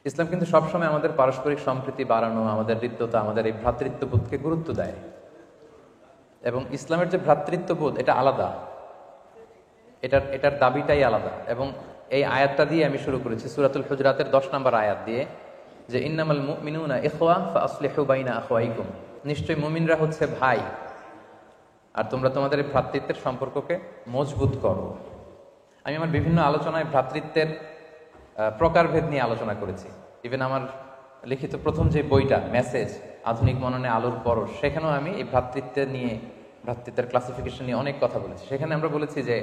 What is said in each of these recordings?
ইসলাম কিন্তু সবসময় আমাদের পারস্পরিক সম্প্রীতি বাড়ানো, আমাদের হৃদ্যতা, আমাদের এই ভ্রাতৃত্ববোধকে গুরুত্ব দেয়। এবং ইসলামের যে ভ্রাতৃত্ববোধ এটা আলাদা, এটার দাবিটাই আলাদা। এবং এই আয়াতটা দিয়ে আমি শুরু করেছি, সূরাতুল হুজরাতের 10 নম্বর আয়াত দিয়ে, যে ইন্নামাল মুমিনুনা ইখওয়া ফাআসলিহু বাইনা আখওয়াইকুম, নিশ্চয়ই মুমিনরা হচ্ছে ভাই, আর তোমরা তোমাদের এই ভ্রাতৃত্বের সম্পর্ককে মজবুত করো। আমি আমার বিভিন্ন আলোচনায় ভ্রাতৃত্বের প্রকারভেদ নিয়ে আলোচনা করেছি। ইভেন আমার লিখিত প্রথম যে বইটা মেসেজ আধুনিক মননে আলোর পরশ, সেখানেও আমি এই ভ্রাতৃত্বের ক্লাসিফিকেশন নিয়ে অনেক কথা বলেছি। সেখানে আমরা বলেছি যে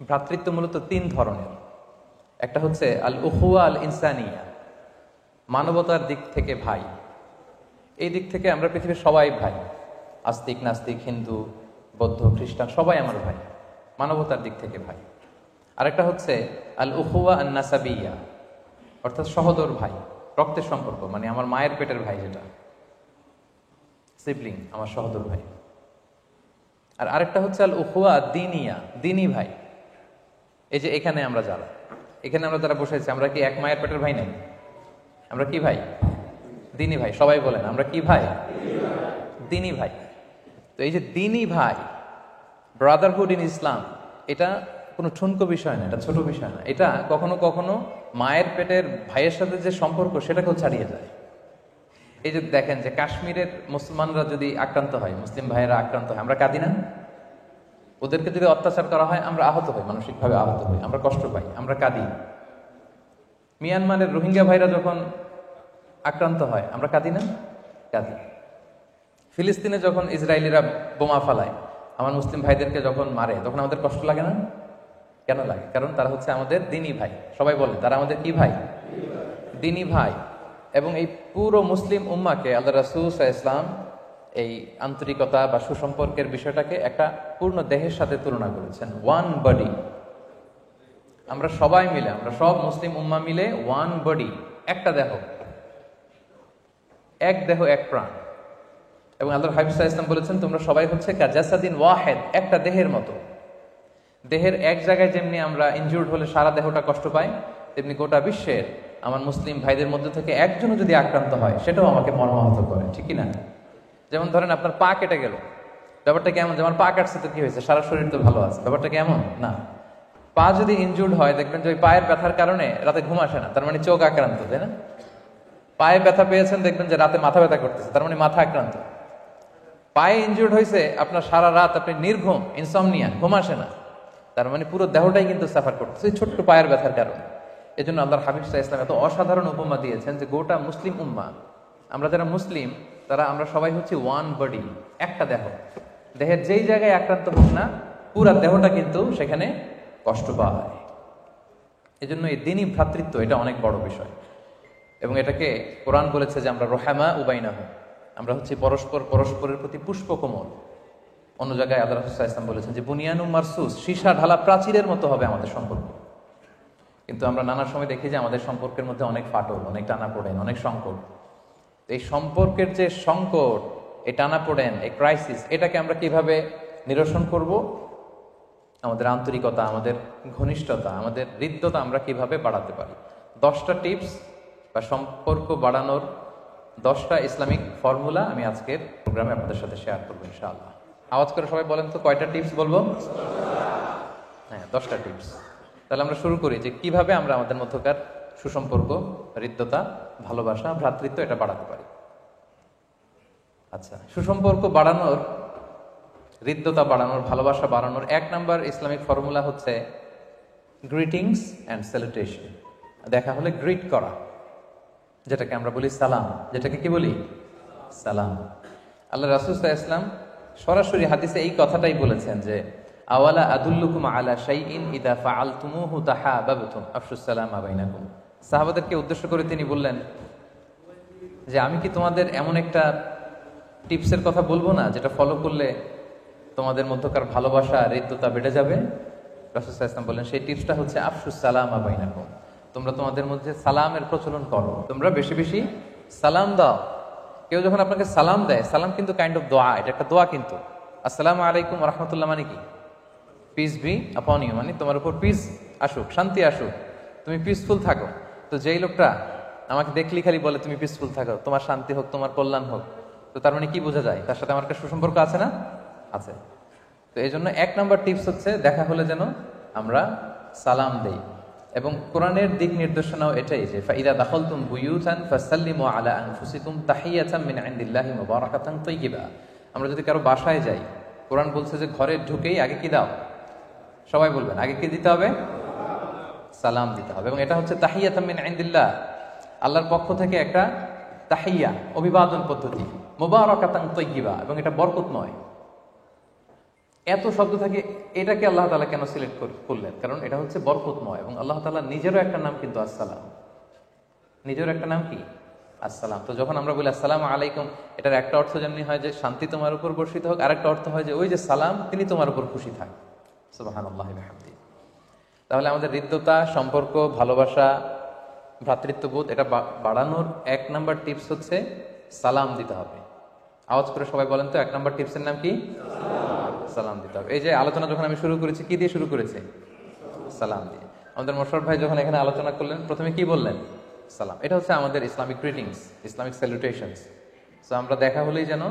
ভ্রাতৃত্ব মূলত 3 ধরনের। একটা হচ্ছে আল উখুয়া আল ইনসানিয়া, মানবতার দিক থেকে ভাই। এই দিক থেকে আমরা পৃথিবীর সবাই ভাই, আস্তিক নাস্তিক, হিন্দু বৌদ্ধ খ্রিস্টান সবাই আমার ভাই, মানবতার দিক থেকে ভাই। আরেকটা হচ্ছে আল উখুয়া আন নাসাবিয়া, অর্থাৎ সহোদর ভাই, রক্তের সম্পর্ক, মানে আমার মায়ের পেটের ভাই, যেটা সিবলিং, আমার সহোদর ভাই। আর আরেকটা হচ্ছে আল উখুয়া দ্বীনিয়া, দ্বীনি ভাই। এই যে এখানে আমরা যারা বসেছি, আমরা কি এক মায়ের পেটের ভাই নাই? আমরা কি ভাই? দ্বীনি ভাই। সবাই বলেন আমরা কি ভাই? দ্বীনি ভাই। তো এই যে দ্বীনি ভাই, ব্রাদারহুড ইন ইসলাম, এটা কোনো ঠুনকো বিষয় না, এটা ছোট বিষয় না। এটা কখনো কখনো মায়ের পেটের ভাইয়ের সাথে যে সম্পর্ক সেটাকেও ছাড়িয়ে যায়। এই যে দেখেন যে কাশ্মীরের মুসলমানরা যদি আক্রান্ত হয়, মুসলিম ভাইয়েরা আক্রান্ত হয়, আমরা কাঁদি না? ওদেরকে যদি অত্যাচার করা হয় আমরা আহত হই, মানসিকভাবে আহত হই, আমরা কষ্ট পাই, আমরা কাঁদি। মিয়ানমারের রোহিঙ্গা ভাইরা যখন আক্রান্ত হয় আমরা কাঁদি না? কাঁদি। ফিলিস্তিনে যখন ইসরায়েলিরা বোমা ফালায়, আমার মুসলিম ভাইদেরকে যখন মারে, তখন আমাদের কষ্ট লাগে না? কেন লাগে? কারণ তারা হচ্ছে আমাদের দ্বীনি ভাই। সবাই বলে তারা আমাদের কি ভাই? দ্বীনি ভাই। এবং এই পুরো মুসলিম উম্মাকে আল্লাহ রাসূল সাল্লাল্লাহু আলাইহি ওয়াসাল্লাম এই আন্তরিকতা বা সুসম্পর্কের বিষয়টাকে একটা পূর্ণ দেহের সাথে তুলনা করেছেন। ওয়ান বডি, আমরা সবাই মিলে, আমরা সব মুসলিম উম্মা মিলে ওয়ান বডি, একটা দেহ, এক দেহ এক প্রাণ। এবং আল্লাহর হাবিব সাল্লাল্লাহু আলাইহি ওয়াসাল্লাম বলেছেন তোমরা সবাই হচ্ছে কাজাসাদিন ওয়াহিদ, একটা দেহের মতো। দেহের এক জায়গায় যেমনি আমরা ইনজুর্ড হলে সারা দেহটা কষ্ট পাই, তেমনি গোটা বিশ্বের আমার মুসলিম ভাইদের মধ্যে থেকে একজনও যদি আক্রান্ত হয় সেটাও আমাকে মর্মাহত করে, ঠিক কি না? যেমন ধরেন আপনার পা কেটে গেল, ব্যাপারটা কেমন? যেমন পা কাটছে তো কি হয়েছে, সারা শরীর তো ভালো আছে, ব্যাপারটা কেমন না? পা যদি ইনজুর্ড হয়, দেখবেন যে ওই পায়ের ব্যথার কারণে রাতে ঘুম আসে না, তার মানে চোখ আক্রান্ত, তাই না? পায়ে ব্যথা পেয়েছেন, দেখবেন যে রাতে মাথা ব্যথা করতেছে, তার মানে মাথা আক্রান্ত। পায়ে ইনজুর্ড হয়েছে, আপনার সারা রাত আপনি নির্ঘুম, ইনসমনিয়া, ঘুম আসে না, তার মানে পুরো দেহটাই কিন্তু সাফার করতেছে এই ছোট্ট পায়ের ব্যথার কারণে। এই জন্য আল্লাহর হাবিব সাল্লাল্লাহু আলাইহি ওয়াসাল্লাম এত অসাধারণ উপমা দিয়েছেন যে গোটা মুসলিম উম্মাহ, আমরা যারা মুসলিম তারা আমরা সবাই হচ্ছে ওয়ান বডি, একটা দেহ। দেহের যেই জায়গায় আক্রান্ত হোক না, পুরা দেহটা কিন্তু সেখানে কষ্ট পায়। এই জন্য এই দ্বীনি ভ্রাতৃত্ব এটা অনেক বড় বিষয়। এবং এটাকে কোরআন বলেছে যে আমরা রহামা উবাইনাহু, আমরা হচ্ছে পরস্পরের প্রতি পুষ্পকমল। অন্য জায়গায় আল্লাহ রাসূল সাল্লাল্লাহু আলাইহি ওয়াসাল্লাম বলেছেন যে বুনিয়ানু মারসুস, সীসা ঢালা প্রাচীরের মতো হবে আমাদের সম্পর্ক। কিন্তু আমরা নানা সময় দেখি যে আমাদের সম্পর্কের মধ্যে অনেক ফাটল, অনেক টানাপোড়েন, অনেক সংকট। এই সম্পর্কের যে সংকট, এই টানাপোড়েন, এই ক্রাইসিস, এটাকে আমরা কিভাবে নিরসন করব? আমাদের আন্তরিকতা, আমাদের ঘনিষ্ঠতা, আমাদের হৃদ্যতা আমরা কিভাবে বাড়াতে পারি? 10টা টিপস বা সম্পর্ক বাড়ানোর 10টা ইসলামিক ফর্মুলা আমি আজকের প্রোগ্রামে আপনাদের সাথে শেয়ার করবো ইনশাআল্লাহ। আওয়াজ করে সবাই বলেন তো কয়টা টিপস বলবো? হ্যাঁ, 10টা টিপস। তাহলে আমরা শুরু করি যে কিভাবে আমরা আমাদের মধ্যকার সুসম্পর্ক, হৃদ্যতা, ভালোবাসা, ভ্রাতৃত্ব এটা বাড়াতে পারি। আচ্ছা, সুসম্পর্ক বাড়ানোর, হৃদ্যতা বাড়ানোর, ভালোবাসা বাড়ানোর 1 নাম্বার ইসলামিক ফর্মুলা হচ্ছে গ্রিটিংস অ্যান্ড স্যালুটেশন। দেখা হলে গ্রিট করা, যেটাকে আমরা বলি সালাম, যেটাকে কি বলি? সালাম। আল্লাহ রাসূল সাল্লাল্লাহু আলাইহি ওয়াসাল্লাম সরাসরি হাদিসে এই কথাটাই বলেছেন যে আওয়ালা আদুল্লুকুম আলা শাইইন ইদা ফাআলতুমুহু তাহাবাবতুম আফশুস সালামা বাইনাকুম। সাহাবাদেরকে উদ্দেশ্য করে তিনি বললেন যে আমি কি তোমাদের এমন একটা টিপসের কথা বলবো না যেটা ফলো করলে তোমাদের মধ্যকার ভালোবাসা, হৃদ্যতা বেড়ে যাবে? রাসূল সাল্লাল্লাহু আলাইহি ওয়াসাল্লাম বললেন সেই টিপসটা হচ্ছে আফশুস সালামা বাইনাকুম, তোমরা তোমাদের মধ্যে সালামের প্রচলন করো, তোমরা বেশি বেশি সালাম দাও। কেউ যখন আপনাকে সালাম দেয়, সালাম কিন্তু কাইন্ড অফ দোয়া, এটা একটা দোয়া কিন্তু। আসসালামু আলাইকুম ওয়া রাহমাতুল্লাহ মানে কি? পিস বি আপন ইউ, মানে তোমার উপর পিস আসুক, শান্তি আসুক, তুমি পিসফুল থাকো। তো যেই লোকটা আমাকে দেখলি খালি বলে তুমি পিসফুল থাকো, তোমার শান্তি হোক, তোমার কল্যাণ হোক, তো তার মানে কি বোঝা যায়? তার সাথে আমার একটা সুসম্পর্ক আছে না? আছে। তো এই জন্য 1 নম্বর টিপস হচ্ছে দেখা হলে যেন আমরা সালাম দেই। এবং কোরআনের দিক নির্দেশনাও এটাই যে ফাইদা দাখালতুম বুয়ুতান ফাসাল্লিমু আলা আনফুসিকুম তাহিয়াতাম মিন ইনদিল্লাহি মুবারাকাতান তাইয়্যিবা। আমরা যদি কারো বাসায় যাই, কোরআন বলছে যে ঘরে ঢুকেই আগে কি দাও? সবাই বলবেন আগে কি দিতে হবে? সালাম দিতে হবে। এবং এটা হচ্ছে তাহিয়াতাম মিন ইনদিল্লাহ, আল্লাহর পক্ষ থেকে একটা তাহিয়া, অভিবাদন পদ্ধতি, মুবারাকাতান তাইয়্যিবা, এবং এটা বরকতময়। এত শব্দ থাকে, এটাকে আল্লাহ তাআলা কেন সিলেক্ট করলেন? কারণ এটা হচ্ছে বরকতময়, এবং আল্লাহ তাআলা নিজেরও একটা নাম কিন্তু আসসালাম, নিজের একটা নাম কি? আসসালাম। তো যখন আমরা বলি আসসালামু আলাইকুম, এটার একটা অর্থ যেমনি হয় যে শান্তি তোমার উপর বর্ষিত হোক, আর একটা অর্থ হয় যে ওই যে সালাম, তিনি তোমার উপর খুশি থাক। সুবহানাল্লাহি ওয়া বিহামদিহি। তাহলে আমাদের হৃদ্যতা, সম্পর্ক, ভালোবাসা, ভ্রাতৃত্ববোধ এটা বাড়ানোর 1 নাম্বার টিপস হচ্ছে সালাম দিতে হবে। আওয়াজ করে সবাই বলেন তো 1 নাম্বার টিপসের নাম কি? সালাম দিতে হবে। এই যে আলোচনা যখন আমি শুরু করেছি, কি দিয়ে শুরু করেছি? সালাম দিয়ে। আমাদের মোশাররফ ভাই যখন এখানে আলোচনা করলেন, প্রথমে কি বললেন? সালাম। এটা হচ্ছে আমাদের ইসলামিক গ্রিটিংস, ইসলামিক স্যালুটেশনস। সো আমরা দেখা হলেই যেন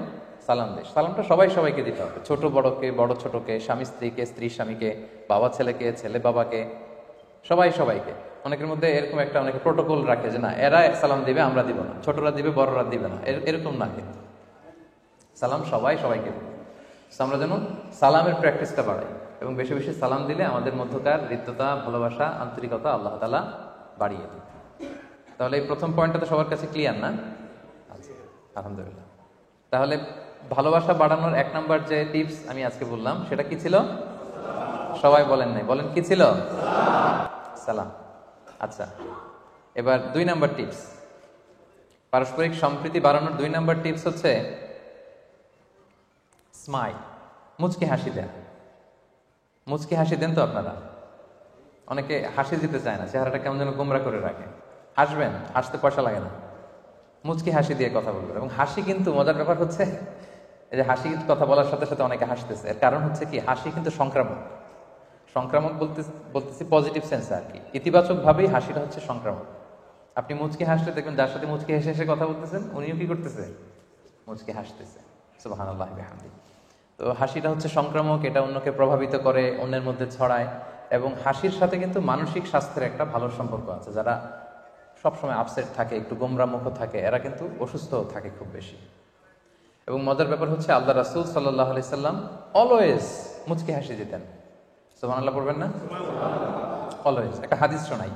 সালাম দিই। সালামটা সবাই সবাইকে দিতে হবে, ছোট বড়কে, বড় ছোটকে, স্বামী স্ত্রীকে, স্ত্রী স্বামীকে, বাবা ছেলেকে, ছেলে বাবাকে, সবাই সবাইকে। অনেকের মধ্যে এরকম একটা অনেকে প্রোটোকল রাখে যে না, এরা সালাম দিবে, আমরা দিব না, ছোটরা দিবে, বড়রা দিবে না, এরকম না। কিন্তু সালাম সবাই সবাইকে দেবে। আমরা যেন সালামের প্র্যাকটিসটা বাড়াই, এবং বেশি বেশি সালাম দিলে আমাদের মধ্যকার হৃদ্যতা, ভালোবাসা, আন্তরিকতা আল্লাহ তাআলা বাড়িয়ে দেবে। তাহলে এই প্রথম পয়েন্টটা তো সবার কাছে ক্লিয়ার না? আচ্ছা, আলহামদুলিল্লাহ। তাহলে ভালোবাসা বাড়ানোর 1 নাম্বার যে টিপস আমি আজকে বললাম, সেটা কি ছিল? সবাই বলেন নাই, বলেন কি ছিল? সালাম। আচ্ছা, এবার 2 নাম্বার টিপস, পারস্পরিক সম্প্রীতি বাড়ানোর 2 নাম্বার টিপস হচ্ছে স্মাইল, মুচকি হাসি দেন। মুচকি হাসি দেন তো আপনারা? অনেকে হাসি দিতে চায় না, চেহারাটা কেমন যেন গোমরা করে রাখে। হাসবেন, হাসতে পয়সা লাগে না, মুচকি হাসি দিয়ে কথা বলবেন। এবং হাসি কিন্তু মজার ব্যাপার হচ্ছে, এই যে হাসি কথা বলার সাথে সাথে অনেকে হাসতেছে, এর কারণ হচ্ছে কি, হাসি কিন্তু সংক্রামক। সংক্রামক বলতেছি পজিটিভ সেন্স আর কি, ইতিবাচক ভাবেই হাসিটা হচ্ছে সংক্রামক। আপনি মুচকি হাসলে দেখবেন যার সাথে মুচকি হেসে হেসে কথা বলতেছেন, উনিও কি করতেছে? মুচকি হাসতেছে। সুবহানাল্লাহি ওয়া বিহামদিহি। তো হাসিটা হচ্ছে সংক্রামক, এটা অন্যকে প্রভাবিত করে, অন্যের মধ্যে ছড়ায়। এবং হাসির সাথে কিন্তু মানসিক স্বাস্থ্যের একটা ভালো সম্পর্ক আছে। যারা সবসময় আপসেট থাকে, একটু গোমরা মুখ থাকে, এরা কিন্তু অসুস্থ থাকে খুব বেশি। এবং মজার ব্যাপার হচ্ছে আল্লাহ রাসূল সাল্লাল্লাহু আলাইহি সাল্লাম অলওয়েজ মুচকি হাসি দিতেন। সুবহানাল্লাহ পড়বেন না? অলওয়েজ। একটা হাদিস শোনাই,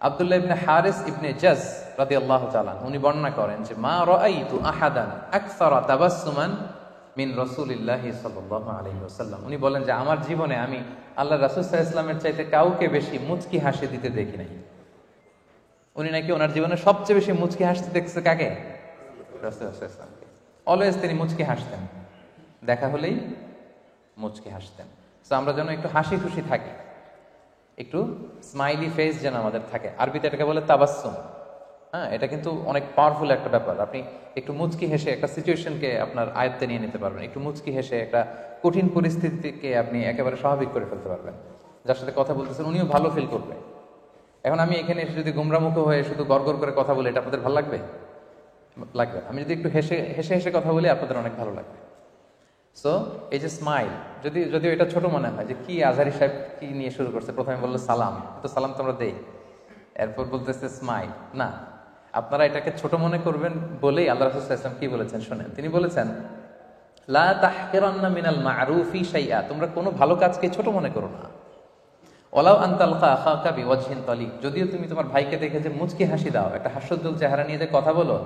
আব্দুল্লাহ ইবনে হারিস ইবনে জাজ রাদিয়াল্লাহু তাআলা উনি বর্ণনা করেন যে মা রাআইতু আহাদান আকসারা তাবাসসুমান মিন রাসূলিল্লাহি সাল্লাল্লাহু আলাইহি ওয়াসাল্লাম। উনি বলেন যে আমার জীবনে আমি আল্লাহ রাসূল সাল্লাল্লাহু আলাইহি ওয়াসাল্লামের চাইতে কাউকে বেশি মুচকি হাসি দিতে দেখি নাই। উনি নাকি ওনার জীবনে সবচেয়ে বেশি মুচকি হাসতে দেখছে কাকে? রাসূল সাল্লাল্লাহু আলাইহি ওয়াসাল্লামকে। অলওয়েজ তিনি মুচকি হাসতেন, দেখা হলেই মুচকি হাসতেন। সো আমরা যেন একটু হাসি খুশি থাকি, একটু স্মাইলি ফেস যেন আমাদের থাকে। আরবিতে এটাকে বলে তাবাসসুম। হ্যাঁ, এটা কিন্তু অনেক পাওয়ারফুল একটা ব্যাপার। আপনি একটু মুচকি হেসে একটা সিচুয়েশনকে আপনার আয়ত্তে নিয়ে নিতে পারবেন। একটু মুচকি হেসে একটা কঠিন পরিস্থিতিকে আপনি একেবারে স্বাভাবিক করে ফেলতে পারবেন। যার সাথে কথা বলতেছেন উনিও ভালো ফিল করবে। এখন আমি এখানে এসে যদি গোমরামুখ হয়ে শুধু গড়গড় করে কথা বলি, এটা আপনাদের ভালো লাগবে? লাগবে। আমি যদি একটু হেসে হেসে হেসে কথা বলি, আপনাদের অনেক ভালো লাগবে। সো এই যে স্মাইল, যদিও এটা ছোট মনে হয় যে কি আজহারি সাহেব কি নিয়ে শুরু করছে, প্রথমে বললো সালাম, তো সালাম তো আমরা দেই, এরপর বলতেছে স্মাইল। না, আপনারা এটাকে ছোট মনে করবেন বলেই আল্লাহ রাসূল সাল্লাল্লাহু আলাইহি ওয়াসাল্লাম কি বলেছেন শুনেন। তিনি বলেছেন লা তাহকিরান্না মিনাল মা'রুফি শাইআ, তোমরা কোনো ভালো কাজকে ছোট মনে করো না। ওয়ালাউ আন তালকা আখাকা বিওয়াজহিন তালিক, যদিও তুমি তোমার ভাইকে দেখে যে মুচকি হাসি দাও, একটা হাস্যোজ্জ্বল চেহারা নিয়ে যে কথা বলো,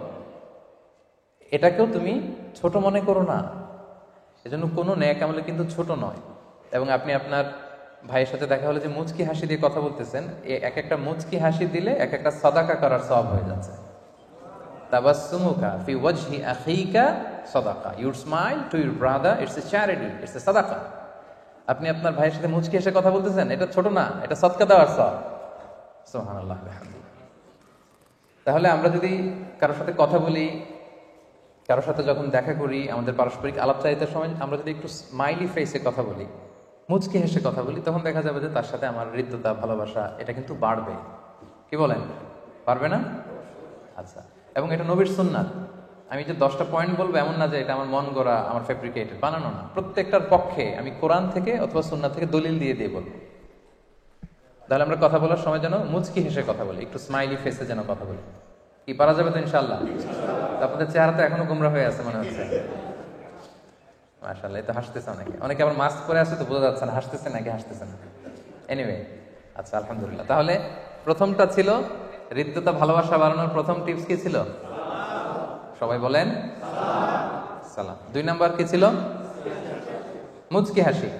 এটাকেও তুমি ছোট মনে করো না। এজন্য কোনো নেক আমলে কিন্তু ছোট নয়। এবং আপনি আপনার ভাইয়ের সাথে দেখা হলে যে মুচকি হাসি দিয়ে কথা বলতেছেন, এক একটা মুচকি হাসি দিলে এক একটা সাদাকা করার সওয়াব হয়ে যাচ্ছে। তাবাসসুমুকা ফি ওয়াজহি আখিকা সাদাকা, your smile to your brother, it's a charity, it's a সাদাকা। আপনি আপনার ভাইয়ের সাথে মুচকি হেসে কথা বলতেছেন, এটা ছোট না, এটা সদকা দেওয়ার সওয়াব। সুবহানাল্লাহ ওয়া বিহামদিহি। তাহলে আমরা যদি কারোর সাথে কথা বলি, কারোর সাথে যখন দেখা করি, আমাদের পারস্পরিক আলাপচারিতার সময় আমরা যদি একটু স্মাইলি ফেসে কথা বলি, মুচকি হেসে কথা বলি, তখন দেখা যাবে যে তার সাথে আমার হৃদ্যতা, ভালোবাসা এটা কিন্তু বাড়বে। কি বলেন, পারবে না? আচ্ছা, এবং এটা নবীর সুন্নাত। আমি যে 10টা পয়েন্ট বলবো এমন না যে এটা আমার মন গড়া, আমার ফেব্রিকেটেড, বানানো না। প্রত্যেকটার পক্ষে আমি কোরআন থেকে অথবা সুন্নাত থেকে দলিল দিয়ে দিয়ে বলবো। তাহলে আমরা কথা বলার সময় যেন মুচকি হেসে কথা বলি, একটু স্মাইলি ফেসে যেন কথা বলি। কি পারা যাবে তো ইনশাআল্লাহ? আপনাদের চেহারা তো এখনো গোমরা হয়ে আছে মনে হচ্ছে। মাশাআল্লাহ, এই তো হাসতেছে অনেকে। অনেকে আবার মাস্ক পরে আছে তো বোঝা যাচ্ছে না হাসতেছে নাকি হাসতেছে না। এনিওয়ে, আচ্ছা আলহামদুলিল্লাহ। তাহলে প্রথমটা ছিল হৃদ্যতা, ভালোবাসা বাড়ানোর প্রথম টিপস কি ছিল? সবাই বলেন সালাম। 2 নাম্বার কি ছিল? মুচকি হাসি,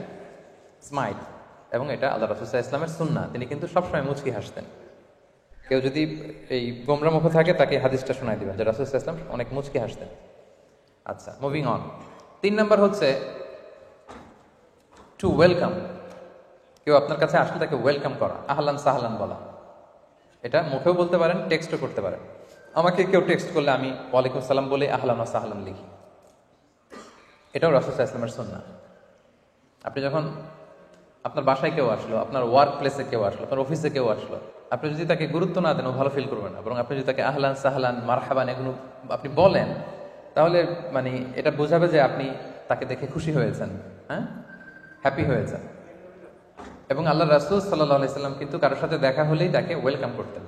স্মাইল। এবং এটা আল্লাহ রাসূল সাল্লাল্লাহু আলাইহি ওয়াসাল্লামের সুন্নাহ। তিনি কিন্তু সবসময় মুচকি হাসতেন। কেউ যদি এই গোমরা মুখ থাকে তাকে হাদিসটা শোনায় দিবেন যে রাসূল সাল্লাল্লাহু আলাইহি ওয়াসাল্লাম অনেক মুচকি হাসতেন। আচ্ছা, মুভিং অন। 3 নাম্বার হচ্ছে টু ওয়েলকাম। কেউ আপনার কাছে আসলে তাকে ওয়েলকাম করা, আহলান সাহলান বলা। এটা মুখেও বলতে পারেন, টেক্সটও করতে পারেন। আমাকে কেউ টেক্সট করলে আমি ওয়ালাইকুম সালাম বলে আহলান ওয়া সাহলান লিখি। এটাও রাসূল সাল্লাল্লাহু আলাইহি ওয়াসাল্লামের সুন্নাহ। আপনি যখন আপনার বাসায় কেউ আসলো, আপনার ওয়ার্ক প্লেসে কেউ আসলো, আপনার অফিসে কেউ আসলো, আপনি যদি তাকে গুরুত্ব না দেন ও ভালো ফিল করবেন না। বরং আপনি যদি তাকে আহলান সাহলান মারহাবান এগুলো আপনি বলেন, তাহলে মানে এটা বোঝাবে যে আপনি তাকে দেখে খুশি হয়েছেন, হ্যাঁ, হ্যাপি হয়েছেন। এবং আল্লাহ রাসূল সাল্লাল্লাহু আলাইহি সাল্লাম কিন্তু কারোর সাথে দেখা হলেই তাকে ওয়েলকাম করতেন।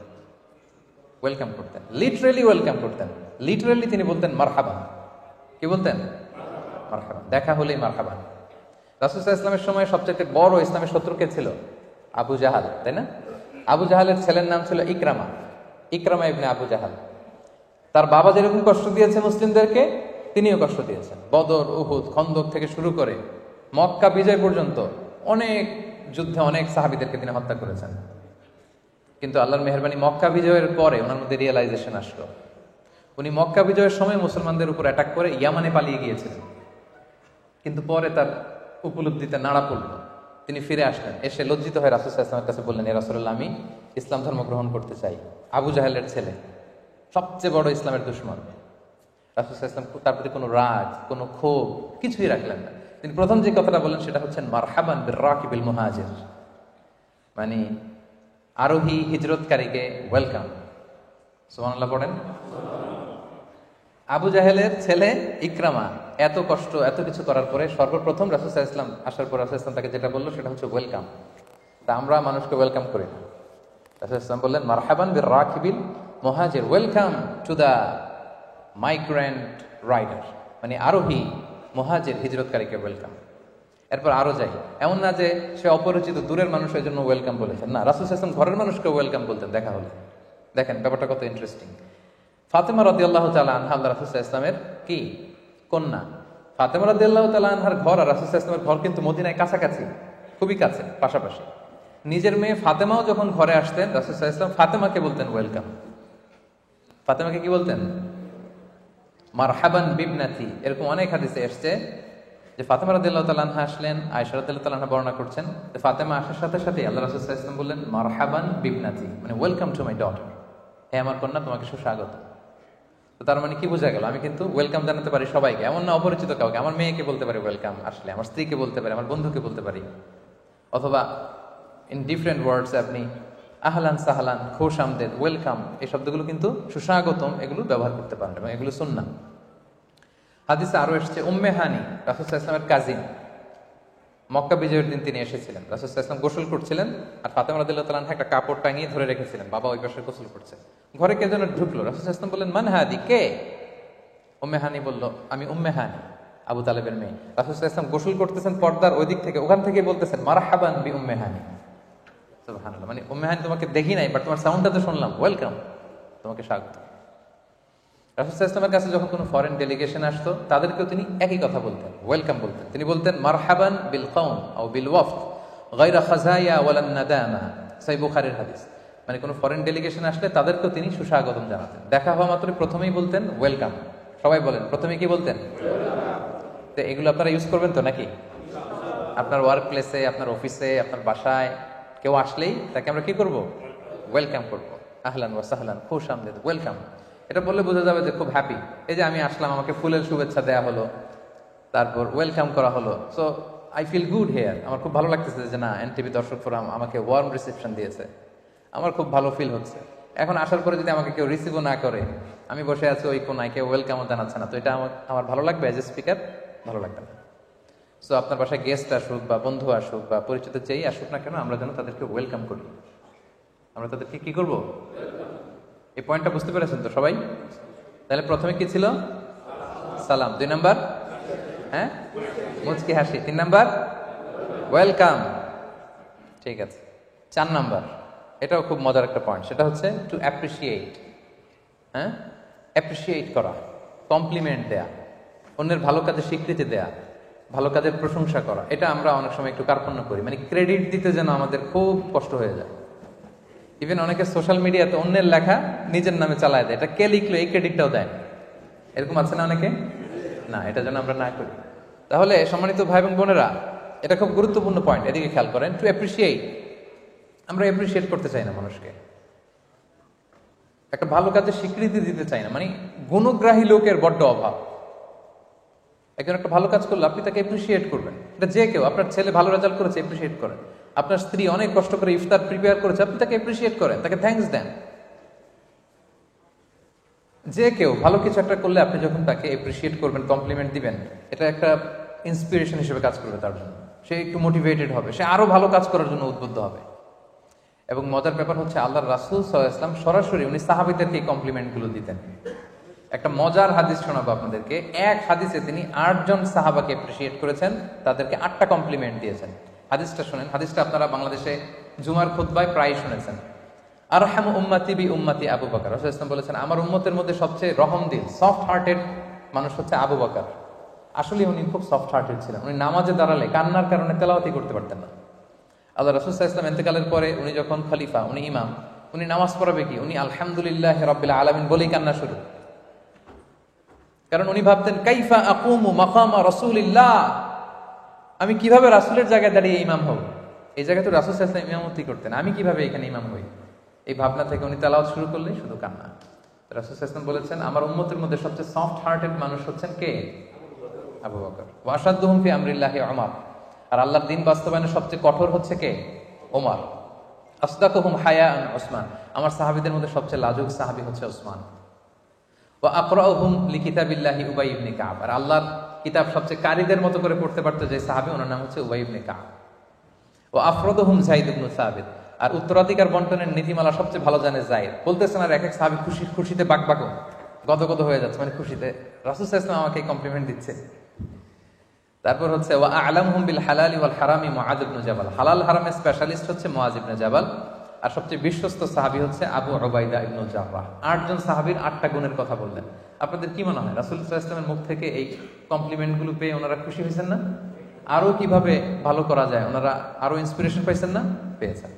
ওয়েলকাম করতেন, লিটারেলি ওয়েলকাম করতেন। লিটারেলি তিনি বলতেন মারহাবান। কি বলতেন? মারহাবান। দেখা হলেই মারহাবান। রাসূল সাল্লাল্লাহু আলাইহি ওয়াসাল্লামের সময় সবচেয়ে বড় ইসলামের শত্রু কে ছিল? আবু জাহাল, তাই না? আবু জাহালের ছেলের নাম ছিল ইকরামা। ইকরামা ইবনে আবু জাহাল। তার বাবা যেরকম কষ্ট দিয়েছে মুসলিমদেরকে, তিনিও কষ্ট দিয়েছেন। বদর, উহুদ, খন্দক থেকে শুরু করে মক্কা বিজয় পর্যন্ত অনেক যুদ্ধে অনেক সাহাবীদেরকে তিনি হত্যা করেছেন। কিন্তু আল্লাহর মেহেরবানি, মক্কা বিজয়ের পরে ওনার মধ্যে রিয়েলাইজেশন আসলো। উনি মক্কা বিজয়ের সময় মুসলমানদের উপর অ্যাটাক করে ইয়ামানে পালিয়ে গিয়েছিলেন। কিন্তু পরে তার উপলব্ধিতে নাড়া পড়ল, তিনি ফিরে আসলেন। এসে লজ্জিত হয়ে রাসূল সাল্লাল্লাহু আলাইহি ওয়াসাল্লামের কাছে বললেন, ইয়া রাসূলুল্লাহ, আমি ইসলাম ধর্ম গ্রহণ করতে চাই। আবু জাহেলের ছেলে, সবচেয়ে বড় ইসলামের দুশমন। রাসূল সাল্লাল্লাহু আলাইহি ওয়াসাল্লাম তার প্রতি কোনো রাগ, কোনো ক্ষোভ কিছুই রাখলেন না। তিনি প্রথম যে কথাটা বললেন সেটা হচ্ছে মারহাবান বির-রাকিবিল মুহাজির, মানে আরোহী হিজরতকারীকে ওয়েলকাম। সুবহানাল্লাহ পড়েন। আবু জাহেলের ছেলে ইকরামা এত কষ্ট, এত কিছু করার পরে সর্বপ্রথম রাসূল সাল্লাল্লাহু আলাইহি ওয়াসাল্লাম আসার পর রাসূল সাল্লাল্লাহু আলাইহি ওয়াসাল্লাম তাকে যেটা বললো সেটা হচ্ছে ওয়েলকাম। তা আমরা মানুষকে ওয়েলকাম করি না। রাসূল সাল্লাল্লাহু আলাইহি ওয়াসাল্লাম বললেন মারহাবান বির-রাকিবিল মুহাজির, welcome to the migrant rider, মানে আরোহী মুহাজির হিজরতকারীকে ওয়েলকাম। এরপর আরো যাই, এমন না যে সে অপরিচিত দূরের মানুষ এই জন্য ওয়েলকাম বলেছেন, না, রাসূল সাল্লাল্লাহু আলাইহি ওয়াসাল্লাম ঘরের মানুষকে ওয়েলকাম বলতেন দেখা হলে। দেখেন ব্যাপারটা কত ইন্টারেস্টিং। ফাতেমা রাদিয়াল্লাহু তাআলা আনহা আল্লাহ রাসূল সাল্লাল্লাহু আলাইহি ওয়াসাল্লামের কি কন্যা। ফাতেমা রাদিয়াল্লাহু তাআলা আনহার ঘর আর রাসূল সাল্লাল্লাহু আলাইহি ওয়াসাল্লামের ঘর কিন্তু মদিনায় কাছাকাছি, খুবই কাছে, পাশাপাশি। নিজের মেয়ে ফাতেমাও যখন ঘরে আসতেন, রাসূল সাল্লাল্লাহু আলাইহি ওয়াসাল্লাম ফাতেমাকে বলতেন ওয়েলকাম। ফাতেমাকে কি বলতেন? মারহাবান বিবনাতি। এরকম অনেক হাদিসে এসেছে যে ফাতেমা রাদিয়াল্লাহু তাআলা আনহা আসলেন, আয়েশা রাদিয়াল্লাহু তাআলা আনহা বর্ণনা করছেন যে ফাতেমা আসার সাথে সাথে আল্লাহ রাসূল সাল্লাল্লাহু আলাইহি ওয়াসাল্লাম বললেন মারহাবান বিবনাতি, মানে ওয়েলকাম টু মাই ডটার, হে আমার কন্যা, তোমাকে সুস্বাগত। তো তার মানে কি বোঝা গেল? আমি কিন্তু ওয়েলকাম জানাতে পারি সবাইকে, এমন না অপরিচিত কাউকে। আমার মেয়েকে বলতে পারি ওয়েলকাম আসলে, আমার স্ত্রীকে বলতে পারি, আমার বন্ধুকে বলতে পারি, অথবা ইন ডিফারেন্ট ওয়ার্ডস আপনি আহলান সাহলান, খুশ আমদেদ, ওয়েলকাম, এই শব্দগুলো কিন্তু সুস্বাগতম, এগুলো ব্যবহার করতে পারেন এবং এগুলো সুন্নাহ। হাদিসে আরো এসেছে উম্মে হানি, রাসূল সাল্লাল্লাহু আলাইহি ওয়াসাল্লামের কাজিন। মক্কা বিজয়ের দিন তিনি এসেছিলেন, রাসূল সাল্লাল্লাহু আলাইহি ওয়াসাল্লাম গোসল করছিলেন আর ফাতেমা রাদিয়াল্লাহু তাআলা আনহা একটা কাপড় টাঙিয়ে ধরে রেখেছিলেন, বাবা ওই পাশে গোসল করছে। ঘরে কে যেন ঢুকলো, রাসূল সাল্লাল্লাহু আলাইহি ওয়াসাল্লাম বললেন মান হাদি, কে? উম্মে হানি বলল, আমি উম্মে হানি, আবু তালেবের মেয়ে। রাসূল সাল্লাল্লাহু আলাইহি ওয়াসাল্লাম গোসল করতেছেন পর্দার ওই দিক থেকে, ওখান থেকে বলতেছেন মারহাবান বি উম্মে হানি। সুবহানাল্লাহ, মানে উম্মে হানি তোমাকে দেখি নাই, বাট তোমার সাউন্ডটা তো শুনলাম, ওয়েলকাম, তোমাকে স্বাগত। রাসূল সাল্লাল্লাহু আলাইহি ওয়াসাল্লামের কাছে যখন কোনো ফরেন ডেলিগেশন আসতো, তাদেরকেও তিনি একই কথা বলতেন, ওয়েলকাম বলতেন। তিনি বলতেন মারহাবান বিল কওম আও বিল ওয়াফদ গায়রা খাযায়া ওয়ালা নাদামা, সহিহ বুখারীর হাদিস। মানে কোনো ফরেন ডেলিগেশন আসলে তাদেরকেও তিনি সুস্বাগতম জানাতেন। দেখা হওয়া মাত্র প্রথমেই বলতেন ওয়েলকাম। সবাই বলেন প্রথমে কি বলতেন? তো এগুলো আপনারা ইউজ করবেন তো নাকি? আপনার ওয়ার্ক প্লেসে, আপনার অফিসে, আপনার বাসায় কেউ আসলেই তাকে আমরা কি করব? ওয়েলকাম করব। আহলান ওয়া সাহলান, খুশ আমদেদ, ওয়েলকাম। এটা বললে বোঝা যাবে যে খুব হ্যাপি। এই যে আমি আসলাম, আমাকে ফুলের শুভেচ্ছা দেয়া হলো, তারপর ওয়েলকাম করা হলো, so I feel good here. আমার খুব ভালো লাগতেছে যে না, এনটিভি দর্শক ফোরাম আমাকে ওয়ার্ম রিসেপশন দিয়েছে, আমার খুব ভালো ফিল হচ্ছে। এখন আসার পরে যদি আমাকে কেউ রিসিভও না করে, আমি বসে আছি ওই কোনায়, কেউ ওয়েলকামও জানাচ্ছে না, তো এটা আমার ভালো লাগবে এজ এ স্পিকার? ভালো লাগবে না। সো আপনার বাসায় গেস্ট আসুক বা বন্ধু আসুক বা পরিচিত যেই আসুক না কেন, আমরা যেন তাদেরকে ওয়েলকাম করি। আমরা তাদেরকে কি করব? এই পয়েন্টটা বুঝতে পেরেছেন তো সবাই? তাহলে প্রথমে কি ছিল? সালাম। 2 নাম্বার হ্যাঁ মুচকি হাসি। 3 নাম্বার ওয়েলকাম। ঠিক আছে। 4 নাম্বার, এটাও খুব মজার একটা পয়েন্ট, সেটা হচ্ছে টু অ্যাপ্রিসিয়েট। হ্যাঁ, অ্যাপ্রিসিয়েট করা, কমপ্লিমেন্ট দেয়া, অন্যের ভালো কাজে স্বীকৃতি দেয়া, ভালো কাজের প্রশংসা করা। এটা আমরা অনেক সময় একটু কার্পণ্য করি, মানে ক্রেডিট দিতে যেন আমাদের খুব কষ্ট হয়ে যায়। ইভেন অনেকে সোশ্যাল মিডিয়াতে অন্যের লেখা নিজের নামে চালায় দেয়, এটা কে লিখলো এই ক্রেডিটটাও দেয়। এরকম আছে না অনেকে? না, এটা যেন আমরা না করি। তাহলে সম্মানিত ভাই এবং বোনেরা, এটা খুব গুরুত্বপূর্ণ পয়েন্ট, এদিকে খেয়াল করেন। টু অ্যাপ্রিসিয়েট, আমরা অ্যাপ্রিসিয়েট করতে চাই না মানুষকে, একটা ভালো কাজে স্বীকৃতি দিতে চাই না, মানে গুণগ্রাহী লোকের বড্ড অভাব। একজন একটা ভালো কাজ করলে আপনি তাকে অ্যাপ্রিসিয়েট করবেন, এটা যে কেউ। আপনার ছেলে ভালো রেজাল্ট করেছে, অ্যাপ্রিসিয়েট করেন। আপনার স্ত্রী অনেক কষ্ট করে ইফতার প্রিপেয়ার করেছে, আপনি তাকে অ্যাপ্রিসিয়েট করেন, তাকে থ্যাঙ্কস দেন। যে কেউ ভালো কিছু একটা করলে আপনি যখন তাকে অ্যাপ্রিসিয়েট করবেন, কমপ্লিমেন্ট দিবেন, এটা একটা ইন্সপিরেশন হিসেবে কাজ করবে তার জন্য। সে একটু মোটিভেটেড হবে, সে আরো ভালো কাজ করার জন্য উদ্বুদ্ধ হবে। এবং মজার ব্যাপার হচ্ছে, আল্লাহর রাসূল সাল্লাল্লাহু আলাইহি ওয়াসাল্লাম সরাসরি উনি সাহাবীদেরকে এই কমপ্লিমেন্টগুলো দিতেন। একটা মজার হাদিস শোনাবো আপনাদেরকে। এক হাদিসে তিনি 8 জন সাহাবাকে অ্যাপ্রিসিয়েট করেছেন, তাদেরকে 8টা কমপ্লিমেন্ট দিয়েছেন। হাদিসটা শুনেন। হাদিসটা আপনারা বাংলাদেশে জুমার খুতবায় প্রায় শুনেছেন। আরহামু উম্মতি বি উম্মতি আবু বকর। রাসূল সাল্লাল্লাহু আলাইহি ওয়াসাল্লাম বলেছেন, আমার উম্মতের মধ্যে সবচেয়ে রহমদিল, সফট হার্টেড মানুষ হচ্ছে আবু বকর। আসলে উনি খুব সফট হার্টেড ছিলেন। উনি নামাজে দাঁড়ালে কান্নার কারণে তেলাওয়াতই করতে পারতেন না। আল্লাহ রাসূল সাল্লাল্লাহু আলাইহি ওয়াসাল্লাম ইন্তেকালের পরে উনি যখন খলিফা, উনি ইমাম, উনি নামাজ পড়াবে কি, উনি আলহামদুলিল্লাহি রাব্বিল আলামিন বলেই কান্না শুরু। কারণ উনি ভাবতেন, কাইফা আকুমু মাকামা রাসূলিল্লাহ, আমি কিভাবে রাসূলের জায়গায় দাঁড়িয়ে ইমাম হব? এই জায়গায় তো রাসূল সাল্লাল্লাহু আলাইহি ওয়াসাল্লাম ইমামতি করতেন, আমি কিভাবে এখানে ইমাম হই? এই ভাবনা থেকে উনি তেলাওয়াত শুরু করলেই শুধু কান্না। রাসূল সাল্লাল্লাহু আলাইহি ওয়াসাল্লাম বলেছেন, আমার উম্মতের মধ্যে সবচেয়ে সফট হার্টেড মানুষ হচ্ছেন কে? আবু বকর। ওয়া আশাদ্দুহুম ফি আমরিল্লাহি ওমর। আর আল্লাহর দ্বীন বাস্তবায়নে সবচেয়ে কঠোর হচ্ছে কে? ওমর। আসদাকুহুম হায়াআন উসমান। আমার সাহাবীদের মধ্যে সবচেয়ে লাজুক সাহাবী হচ্ছে উসমান। ওয়া আকরাউহুম লিকিতাবিল্লাহি উবাই ইবনে কাব। আর আল্লাহর কিতাব সবচেয়ে কারীদের মতো করে পড়তে পারতো যে সাহাবী, ওনার নাম হচ্ছে উবাই ইবনে কাব। ওয়া আফরাদুহুম যায়েদ ইবনে সাবিত। আর উত্তরাধিকার বন্টনের নীতিমালা সবচেয়ে ভালো জানে যায়েদ। বলতেছেন আর এক এক সাহাবী খুশিতে বাকবাকো গদগদ হয়ে যাচ্ছে, মানে খুশিতে রাসূল সাল্লাল্লাহু আলাইহি ওয়াসাল্লাম আমাকে কমপ্লিমেন্ট দিচ্ছে। তারপর হচ্ছে ওয়া আ'লামুহুম বিল হালালি ওয়াল হারামি মুআয ইবনে জাবাল। হালাল হারামের স্পেশালিস্ট হচ্ছে মুআয ইবনে জাবাল। আর সবচেয়ে বিশ্বস্ত সাহাবী হচ্ছে আবু উবাইদা ইবনুল জাররাহ। 8 জন সাহাবীর 8টা গুণের কথা বললেন। আপনাদের কি মনে হয় রাসূল সাল্লাল্লাহু আলাইহি ওয়াসাল্লামের মুখ থেকে এই কমপ্লিমেন্টগুলো পেয়ে ওনারা খুশি হয়েছেন না? আরো কিভাবে ভালো করা যায় ওনারা আরো ইন্সপিরেশন পাইছেন না? পেয়েছেন।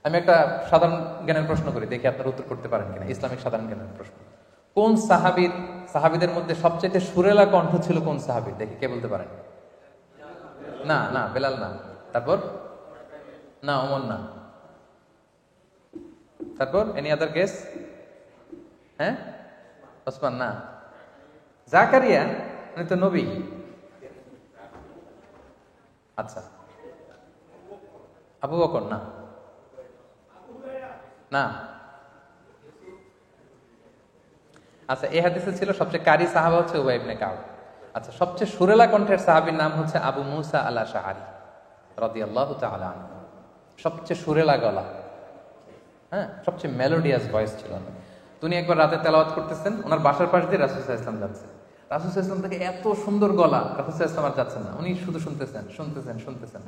আমি একটা সাধারণ জ্ঞানের প্রশ্ন করি, দেখি আপনারা উত্তর করতে পারেন কিনা। ইসলামিক সাধারণ জ্ঞানের প্রশ্ন। কোন সাহাবীদের মধ্যে সবচেয়ে সুরেলা কণ্ঠ ছিল কোন সাহাবীর? দেখি কে বলতে পারেন? না, বেলাল না। তারপর না, ওমর না। তারপর এনি আদার গেস? হ্যাঁ, ওসমান না। জাকারিয়া, উনি তো নবী। আচ্ছা, আবু বকর না। না, আচ্ছা, এই হাদিসে ছিল সবচেয়ে কারি সাহাবা হচ্ছে উবাই ইবনে কাব। আচ্ছা, সবচেয়ে সুরেলা কণ্ঠের সাহাবীর নাম হচ্ছে আবু মুসা আল আশআরী রাদিয়াল্লাহু তাআলা আনহু। সবচেয়ে সুরেলা গলা, হ্যাঁ, সবচেয়ে মেলোডিয়াস ভয়েস ছিল। উনি একবার রাতে তেলাওয়াত করতেছেন, ওনার বাসার পাশ দিয়ে রাসূল সাল্লাল্লাহু আলাইহি ওয়াসাল্লাম যাচ্ছেন। রাসূল সাল্লাল্লাহু আলাইহি ওয়াসাল্লাম থেকে এত সুন্দর গলা, রাসূল সাল্লাল্লাহু আলাইহি ওয়াসাল্লাম আর যাচ্ছেন না, উনি শুধু শুনতেছেন।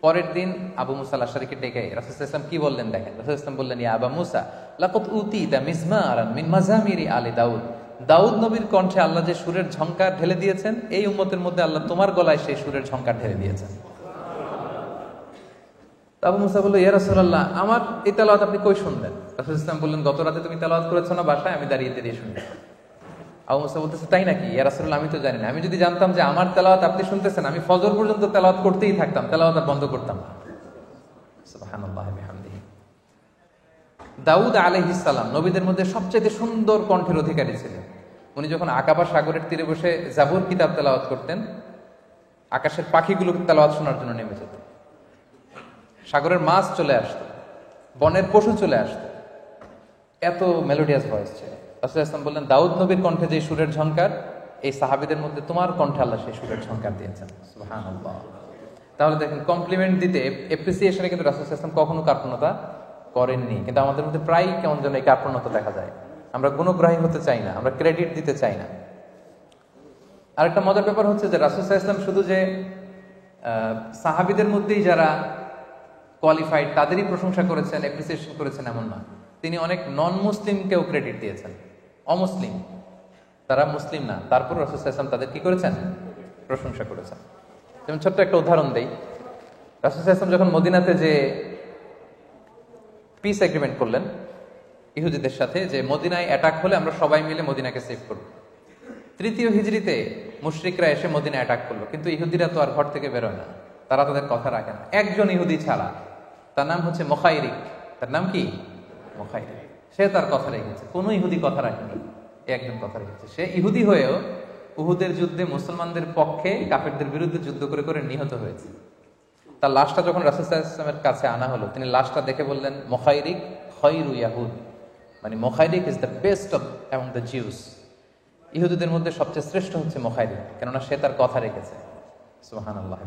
পরের দিন আবু মুসা আল আশআরীকে ডেকে রাসূল সাল্লাল্লাহু আলাইহি ওয়াসাল্লাম কি বললেন দেখেন। রাসূল সাল্লাল্লাহু আলাইহি ওয়াসাল্লাম বললেন, ইয়া আবা মুসা লাকাদ উতিতা মিজমারান মিন মাজামিরি আলি দাউদ। দাউদ নবীর কণ্ঠে আল্লাহ যে সুরের ঝংকার ঢেলে দিয়েছেন, এই উম্মতের মধ্যে আল্লাহ তোমার গলায় সেই সুরের ঝংকার ঢেলে দিয়েছেন। আবু মুসা বলল, ইয়া রাসূলুল্লাহ, আমার এই তেলাওয়াত আপনি কই শুনলেন? রাসূল সাল্লাল্লাহু আলাইহি ওয়াসাল্লাম বললেন, গত রাতে তুমি তেলাওয়াত করেছো না বাসায়, আমি দাঁড়িয়ে শুনি। আবু মুসা বলতেছে, তাই নাকি? ইয়া রাসূলুল্লাহ, আমি তো জানি না। আমি যদি জানতাম যে আমার তেলাওয়াত আপনি শুনতেছেন, আমি ফজর পর্যন্ত তেলাওয়াত করতেই থাকতাম, তেলাওয়াত আর বন্ধ করতাম না। সুবহানাল্লাহ বিহামদিহি। দাউদ আলাইহিস সালাম নবীদের মধ্যে সবচেয়ে সুন্দর কণ্ঠের অধিকারী ছিলেন। উনি যখন আকাবা সাগরের তীরে বসে জাবুর কিতাব তেলাওয়াত করতেন, আকাশের পাখিগুলো তেলাওয়াত শোনার জন্য নেমে যেত। সাগরের মাছ চলে আসতো, বনের পশু চলে আসতো, এত মেলোডিয়াস ভয়েস ছিল। রাসূল ইসলাম বললেন, দাউদ নবীর কণ্ঠে যে সুরের ঝংকার, এই সাহাবীদের মধ্যে তোমার কণ্ঠে আল্লাহ সেই সুরের ঝংকার দিয়েছেন। সুবহানাল্লাহ। তাহলে দেখেন, কমপ্লিমেন্ট দিতে, এপ্রিসিয়েশনে কিন্তু রাসূল ইসলাম কখনো কার্পণ্যতা করেননি। কিন্তু আমাদের মধ্যে প্রায় কেমন যেন এই কার্পণ্যতা দেখা যায়। আমরা গুণগ্রাহী হতে চাই না, আমরা ক্রেডিট দিতে চাই না। আরেকটা মজার ব্যাপার হচ্ছে যে রাসূল ইসলাম শুধু যে সাহাবীদের মধ্যেই যারা কোয়ালিফাইড তাদেরই প্রশংসা করেছেন, অ্যাপ্রিসিয়েশন করেছেন এমন না। তিনি অনেক নন মুসলিমকেও ক্রেডিট দিয়েছেন। অমুসলিম, তারা মুসলিম না, তারপর রাসূল ইসলাম তাদের কি করেছেন? প্রশংসা করেছেন। যেমন ছোট্ট একটা উদাহরণ দেই। রাসূল ইসলাম যখন মদিনাতে যে পিস এগ্রিমেন্ট করলেন ইহুদিদের সাথে, যে মদিনায় অ্যাটাক হলে আমরা সবাই মিলে মদিনাকে সেভ করব। তৃতীয় হিজরিতে মুশরিকরা এসে মদিনা অ্যাটাক করলো, কিন্তু ইহুদিরা তো আর ঘর থেকে বেরোয় না, তারা তাদের কথা রাখে না। একজন ইহুদি ছাড়া, তার নাম হচ্ছে মুখাইরিক। তার নাম কি? মুখাইরিক। সে তার কথা রেখেছে, কোন ইহুদি কথা রাখেনি, একজন কথা রেখেছে। সে ইহুদি হয়েও উহুদের যুদ্ধে মুসলমানদের পক্ষে কাফেরদের বিরুদ্ধে যুদ্ধ করে করে নিহত হয়েছে। তার লাশটা যখন রাসূল সাল্লাল্লাহু আলাইহি ওয়াসাল্লামের কাছে আনা হলো, তিনি লাশটা দেখে বললেন, মুখাইরিক খায়রু ইয়াহুদ, মানে মুখাইরিক is the best of among the Jews. ইহুদিদের মধ্যে সবচেয়ে শ্রেষ্ঠ হচ্ছে মুখাইরিক, কেননা সে তার কথা রেখেছে। সুবহানাল্লাহ।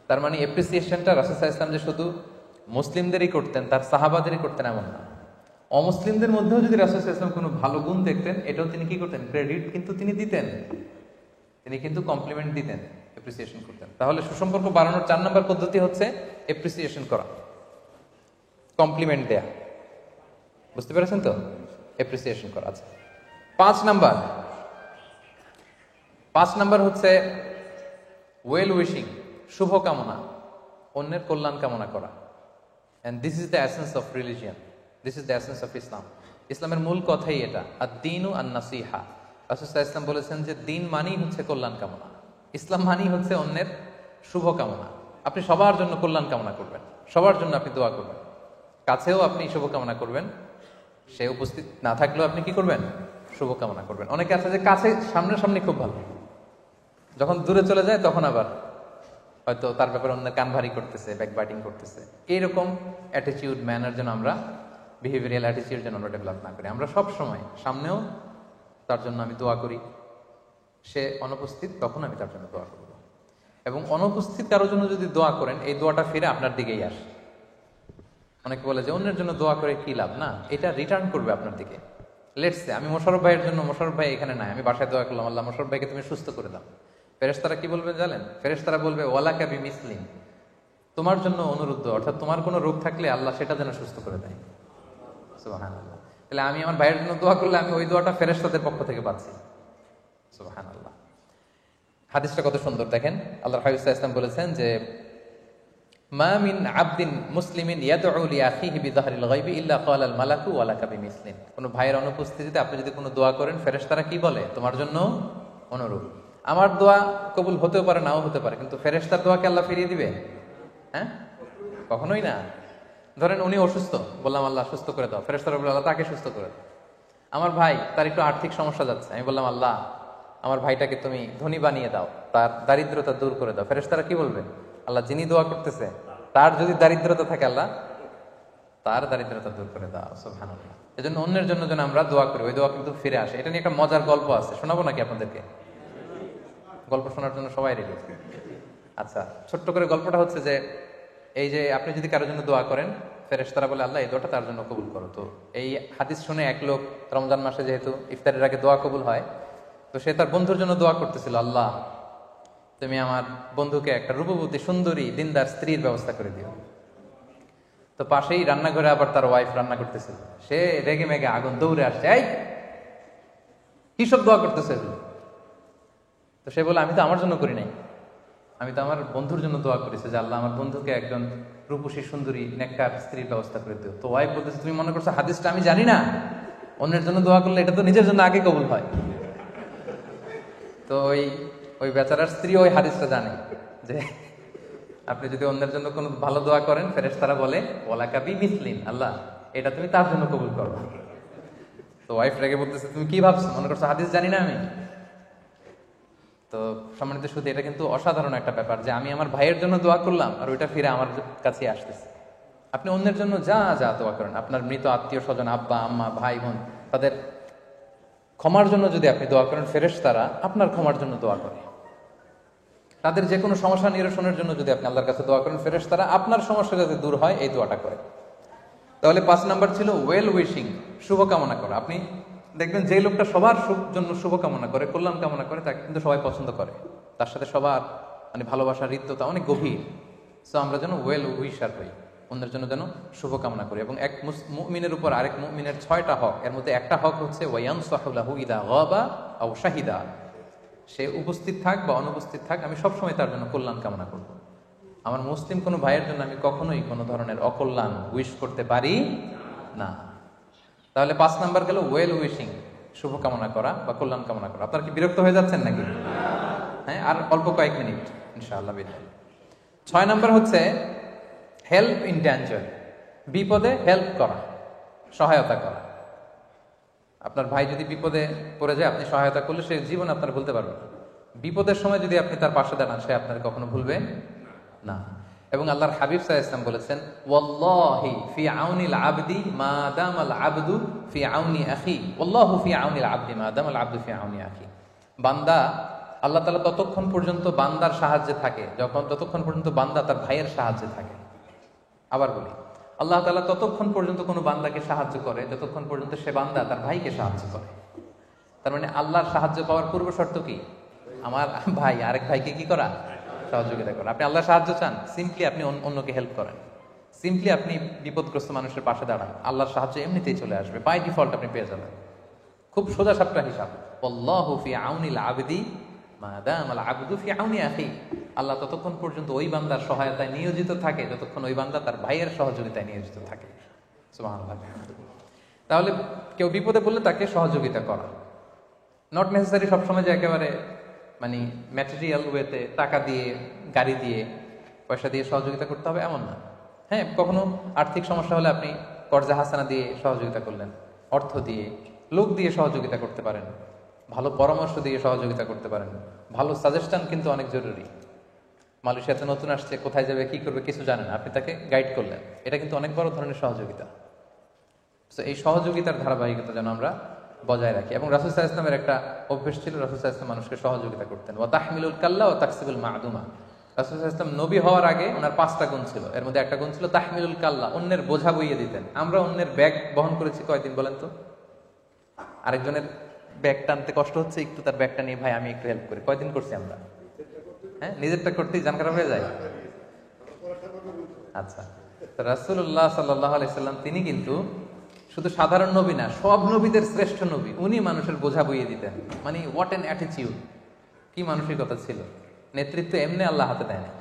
তার মানে এপ্রিসিয়েশনটা রাসূল সাল্লাল্লাহু আলাইহি ওয়াসাল্লাম যে শুধু মুসলিমদেরই করতেন, তার সাহাবাদেরই করতেন এমন না। অমুসলিমদের মধ্যেও যদি রাসূল সাল্লাল্লাহু আলাইহি ওয়াসাল্লাম কোনো ভালো গুণ দেখতেন, এটাও তিনি কি করতেন? ক্রেডিট কিন্তু তিনি দিতেন, তিনি কিন্তু কমপ্লিমেন্ট দিতেন, এপ্রিসিয়েশন করতেন। তাহলে সুসম্পর্ক বাড়ানোর 4 নম্বর পদ্ধতি হচ্ছে এপ্রিসিয়েশন করা, কমপ্লিমেন্ট দেয়া। বুঝতে পেরেছেন তো? এপ্রিসিয়েশন করা। আচ্ছা, 5 নাম্বার হচ্ছে ওয়েল উইশিং, শুভকামনা, অন্যের কল্যাণ কামনা করা। And this is the essence of religion, this is the essence of Islam. ইসলামের মূল কথাই এটা, আদ-দীনু আন-নাসিহা। রাসূল সাল্লাল্লাহু আলাইহি ওয়াসাল্লাম বলেছেন যে দিন মানেই হচ্ছে কল্যাণ কামনা, ইসলাম মানেই হচ্ছে অন্যের শুভ কামনা। আপনি সবার জন্য কল্যাণ কামনা করবেন, সবার জন্য আপনি দোয়া করবেন, কাছেও আপনি শুভ কামনা করবেন, সে উপস্থিত না থাকলেও আপনি কি করবেন? শুভ কামনা করবেন। অনেকে আছে যে কাছে সামনাসামনি খুব ভালো, যখন দূরে চলে যায় তখন আবার হয়তো তার ব্যাপারে অন্য কান ভারী করতেছে, ব্যাকবাইটিং করতেছে। এইরকম অ্যাটিটিউড, ম্যানার যেন আমরা, বিহেভিয়ারাল অ্যাটিটিউড যেন আমরা ডেভেলপ না করি। আমরা সব সময় সামনেও তার জন্য আমি দোয়া করি, সে অনুপস্থিত তখন আমি তার জন্য দোয়া করব। এবং অনুপস্থিত কারোর জন্য যদি দোয়া করেন, এই দোয়াটা ফিরে আপনার দিকেই আসে। অনেকে বলে যে অন্যের জন্য দোয়া করে কি লাভ, না, এটা রিটার্ন করবে আপনার দিকে। লেটস সে আমি মোশাররফ ভাইয়ের জন্য, মোশাররফ ভাই এখানে নাই, আমি বাসায় দোয়া করলাম, আল্লাহ মোশাররফ ভাইকে তুমি সুস্থ করে দাও। ফেরেশতারা কি বলবে জানেন? ফেরেশতারা বলবে ওয়ালাকা বিমিসলিন, তোমার জন্য অনুরোধ, অর্থাৎ তোমার কোনো রোগ থাকলে আল্লাহ সেটা যেন সুস্থ করে দেয়। সুবহানাল্লাহ। তাহলে আমি আমার ভাইয়ের জন্য দোয়া করলে আমি ওই দোয়াটা ফেরেশতাদের পক্ষ থেকে পাচ্ছি। সুবহানাল্লাহ। হাদিসটা কত সুন্দর দেখেন। আল্লাহর হাবিব সাল্লাল্লাহু আলাইহি ওয়াসাল্লাম বলেছেন যে মা মিন আবদিন মুসলিমিন ইয়াদউ লিআখিহি বিযাহরিল গায়বি ইল্লা ক্বালাল মালাকু ওয়ালাকা বিমিসলিন। কোন ভাইয়ের অনুপস্থিতিতে আপনি যদি কোনো দোয়া করেন, ফেরেশতারা কি বলে? তোমার জন্য অনুরূপ। আমার দোয়া কবুল হতেও পারে, নাও হতে পারে, কিন্তু ফেরেশতার দোয়াকে আল্লাহ ফিরিয়ে দিবে? হ্যাঁ, কখনোই না। ধরেন উনি অসুস্থ, বললাম আল্লাহ সুস্থ করে দাও, ফেরেশতারা বলে আল্লাহ তাকে সুস্থ করে দাও। আমার ভাই, তার একটু আর্থিক সমস্যা যাচ্ছে, আমি বললাম আল্লাহ আমার ভাইটাকে তুমি ধনী বানিয়ে দাও, তার দারিদ্রতা দূর করে দাও। ফেরেশতারা কি বলবে? আল্লাহ যিনি দোয়া করতেছে তার যদি দারিদ্রতা থাকে, আল্লাহ তার দারিদ্রতা দূর করে দাও। সুবহানাল্লাহ। এজন্য অন্যের জন্য যেন আমরা দোয়া করি, ওই দোয়া কিন্তু ফিরে আসে। এটা নিয়ে একটা মজার গল্প আছে, শোনাবো নাকি আপনাদেরকে? গল্প শোনার জন্য সবাই রেডি? আচ্ছা, ছোট্ট করে গল্পটা হচ্ছে যে এই যে আপনি যদি কারোর জন্য দোয়া করেন, ফেরেশতারা বলে আল্লাহ এই দোয়াটা তার জন্য কবুল করো। তো এই হাদিস শুনে এক লোক রমজান মাসে যেহেতু ইফতারের আগে দোয়া কবুল হয়, তো সে তার বন্ধুর জন্য দোয়া করতেছিল, আল্লাহ তুমি আমার বন্ধুকে একটা রূপবতী সুন্দরী দিনদার স্ত্রীর ব্যবস্থা করে দিও। তো পাশেই রান্নাঘরে আবার তার ওয়াইফ রান্না করতেছিল, সে রেগে মেগে আগুন দৌড়ে আসছে, এই কি সব দোয়া করতেছে? তো সে বলে আমি তো আমার জন্য করি নাই, আমি তো আমার বন্ধুর জন্য দোয়া করেছি যে আল্লাহ আমার বন্ধুকে একজন রূপসী সুন্দরী নেককার স্ত্রীর ব্যবস্থা করে দিও। তো ওয়াইফ বলতেছে তুমি মনে করছো হাদিসটা আমি জানি না? অন্যের জন্য দোয়া করলে এটা তো নিজের জন্য আগে কবুল হয়। তো ওই বেচারার স্ত্রী ওই হাদিসটা জানে যে আপনি যদি অন্যের জন্য কোনো ভালো দোয়া করেন, ফেরেশতারা বলে ওয়ালাকা বিমিসলিন, আল্লাহ এটা তুমি তার জন্য কবুল করো। তো ওয়াইফ রেগে বলতেছে তুমি কি ভাবছো, মনে করছো হাদিস জানি না আমি? তো সম্মানিত শুধু এটা কিন্তু অসাধারণ একটা ব্যাপার যে আমি আমার ভাইয়ের জন্য দোয়া করলাম আর ওইটা ফিরে আমার কাছে আসতেছে। আপনি অন্যের জন্য যা যা দোয়া করেন, আপনার মৃত আত্মীয় স্বজন, আব্বা আম্মা ভাই বোন, তাদের ক্ষমার জন্য যদি আপনি দোয়া করেন, ফেরেশতারা আপনার ক্ষমার জন্য দোয়া করে। তাদের যে কোনো সমস্যা নিরসনের জন্য যদি আপনি আল্লাহর কাছে দোয়া করেন, ফেরেশতারা আপনার সমস্যা যাতে দূর হয় এই দোয়াটা করে। তাহলে 5 নাম্বার ছিল ওয়েল উইশিং, শুভকামনা করা। আপনি দেখবেন যে লোকটা সবার জন্য শুভকামনা করে, কল্যাণ কামনা করে, তাকে কিন্তু সবাই পছন্দ করে, তার সাথে সবার মানে ভালোবাসার হৃদ্যতা অনেক গভীর। সো আমরা যেন ওয়েল উইশার হই, অন্যের জন্য যেন শুভকামনা করি। এবং এক মুমিনের উপর আরেক মুমিনের 6টা হক, এর মধ্যে একটা হক হচ্ছে ওয়ায়ানসাহু লাহু ইদা গাবা আও শাহিদা, সে উপস্থিত থাক বা অনুপস্থিত থাক, আমি সবসময় তার জন্য কল্যাণ কামনা করব। আমার মুসলিম কোনো ভাইয়ের জন্য আমি কখনোই কোনো ধরনের অকল্যাণ উইশ করতে পারি না। তাহলে 5 নাম্বার গেল ওয়েল উইশিং, শুভকামনা করা বা কল্যাণ কামনা করা। আপনারা কি বিরক্ত হয়ে যাচ্ছেন নাকি? হ্যাঁ, আর অল্প কয়েক মিনিট ইনশাআল্লাহ বিদায়। 6 নাম্বার হচ্ছে হেল্প ইন ডেঞ্জার, বিপদে হেল্প করা, সহায়তা করা। আপনার ভাই যদি বিপদে পড়ে যায়, আপনি সহায়তা করলে সে জীবন আপনার ভুলতে পারবে না। বিপদের সময় যদি আপনি তার পাশে দাঁড়ান, সে আপনার কখনো ভুলবে না। এবং আল্লাহর হাবিব সাল্লাল্লাহু আলাইহি ওয়াসাল্লাম বলেছেন, ওয়াল্লাহি ফি আউনিল আবদি মা দামাল আবদু ফি আউনি আখি, ওয়াল্লাহু ফি আউনিল আবদি মা দামাল আবদু ফি আউনি আখি। বান্দা, আল্লাহ তাআলা ততক্ষণ পর্যন্ত বান্দার সাহায্যে থাকে ততক্ষণ পর্যন্ত বান্দা তার ভাইয়ের সাহায্যে থাকে। আবার বলি, আল্লাহ তাআলা ততক্ষণ পর্যন্ত কোনো বান্দাকে সাহায্য করে যতক্ষণ পর্যন্ত সে বান্দা তার ভাইকে সাহায্য করে। তার মানে আল্লাহর সাহায্য পাওয়ার পূর্ব শর্ত কি? আমার ভাই আরেক ভাইকে কি করা? সহযোগিতা করা। আপনি আল্লাহর সাহায্য চান, সিম্পলি আপনি অন্যকে হেল্প করেন, সিম্পলি আপনি বিপদগ্রস্ত মানুষের পাশে দাঁড়ান, আল্লাহর সাহায্য এমনিতেই চলে আসবে, বাই ডিফল্ট আপনি পেয়ে যাবেন। খুব সোজা সাপটা হিসাব। আল্লাহু ফি আউনিল আবদি মা দামাল আবদু ফি আউনি আখি। আল্লাহ ততক্ষণ পর্যন্ত ওই বান্দার সহায়তায় নিয়োজিত থাকে যতক্ষণ ওই বান্দা তার ভাইয়ের সহযোগিতায় নিয়োজিত থাকে। সুবহানাল্লাহ। তাহলে কেউ বিপদে পড়লে তাকে সহযোগিতা করা, নট নেসেসারি সবসময় যে একেবারে মানে ম্যাটেরিয়াল ওয়েতে টাকা দিয়ে, গাড়ি দিয়ে, পয়সা দিয়ে সহযোগিতা করতে হবে এমন না। হ্যাঁ, কখনো আর্থিক সমস্যা হলে আপনি কর্জা হাসানা দিয়ে সহযোগিতা করলেন, অর্থ দিয়ে, লোক দিয়ে সহযোগিতা করতে পারেন, ভালো পরামর্শ দিয়ে সহযোগিতা করতে পারেন। ভালো সাজেশন কিন্তু অনেক জরুরি। মালয়েশিয়াতে নতুন আসছে, কোথায় যাবে কি করবে কিছু জানে না, আপনি তাকে গাইড করলেন, এটা কিন্তু অনেক বড় ধরনের সহযোগিতা। তো এই সহযোগিতার ধারাবাহিকতা যেন আমরা বজায় রাখি। এবং রাসূল সাল্লাল্লাহু আলাইহি ওয়াসাল্লামের একটা অভ্যেস ছিল, রাসূল সাল্লাল্লাহু আলাইহি ওয়াসাল্লাম মানুষকে সহযোগিতা করতেন। ওয়া তাহমিলুল কাল্লা ওয়া তাকসিবুল মা'দুমা। রাসূল সাল্লাল্লাহু আলাইহি ওয়াসাল্লাম নবী হওয়ার আগে ওনার 5টা গুণ ছিল, এর মধ্যে একটা গুণ ছিল তাহমিলুল কাল্লা, অন্যের বোঝা বইয়ে দিতেন। আমরা অন্যের ব্যাগ বহন করেছি কয়দিন বলেন তো? আরেকজনের ব্যাগ টানতে কষ্ট হচ্ছে, একটু তার ব্যাগটা নিয়ে ভাই আমি একটু হেল্প করি, কয়দিন করছি আমরা? হ্যাঁ, নিজেরটা করতেই জান খারাপ হয়ে যায়। আচ্ছা, তো রাসূলুল্লাহ সাল্লাল্লাহু আলাইহি সাল্লাম তিনি কিন্তু শুধু সাধারণ নবী না, সব নবীদের শ্রেষ্ঠ নবী। উনি মানুষের বোঝা বইয়ে দিতেন। মানে হোয়াট অ্যান অ্যাটিটিউড, কি মানসিকতা ছিল! নেতৃত্ব এমনি আল্লাহ হাতে দেয় না।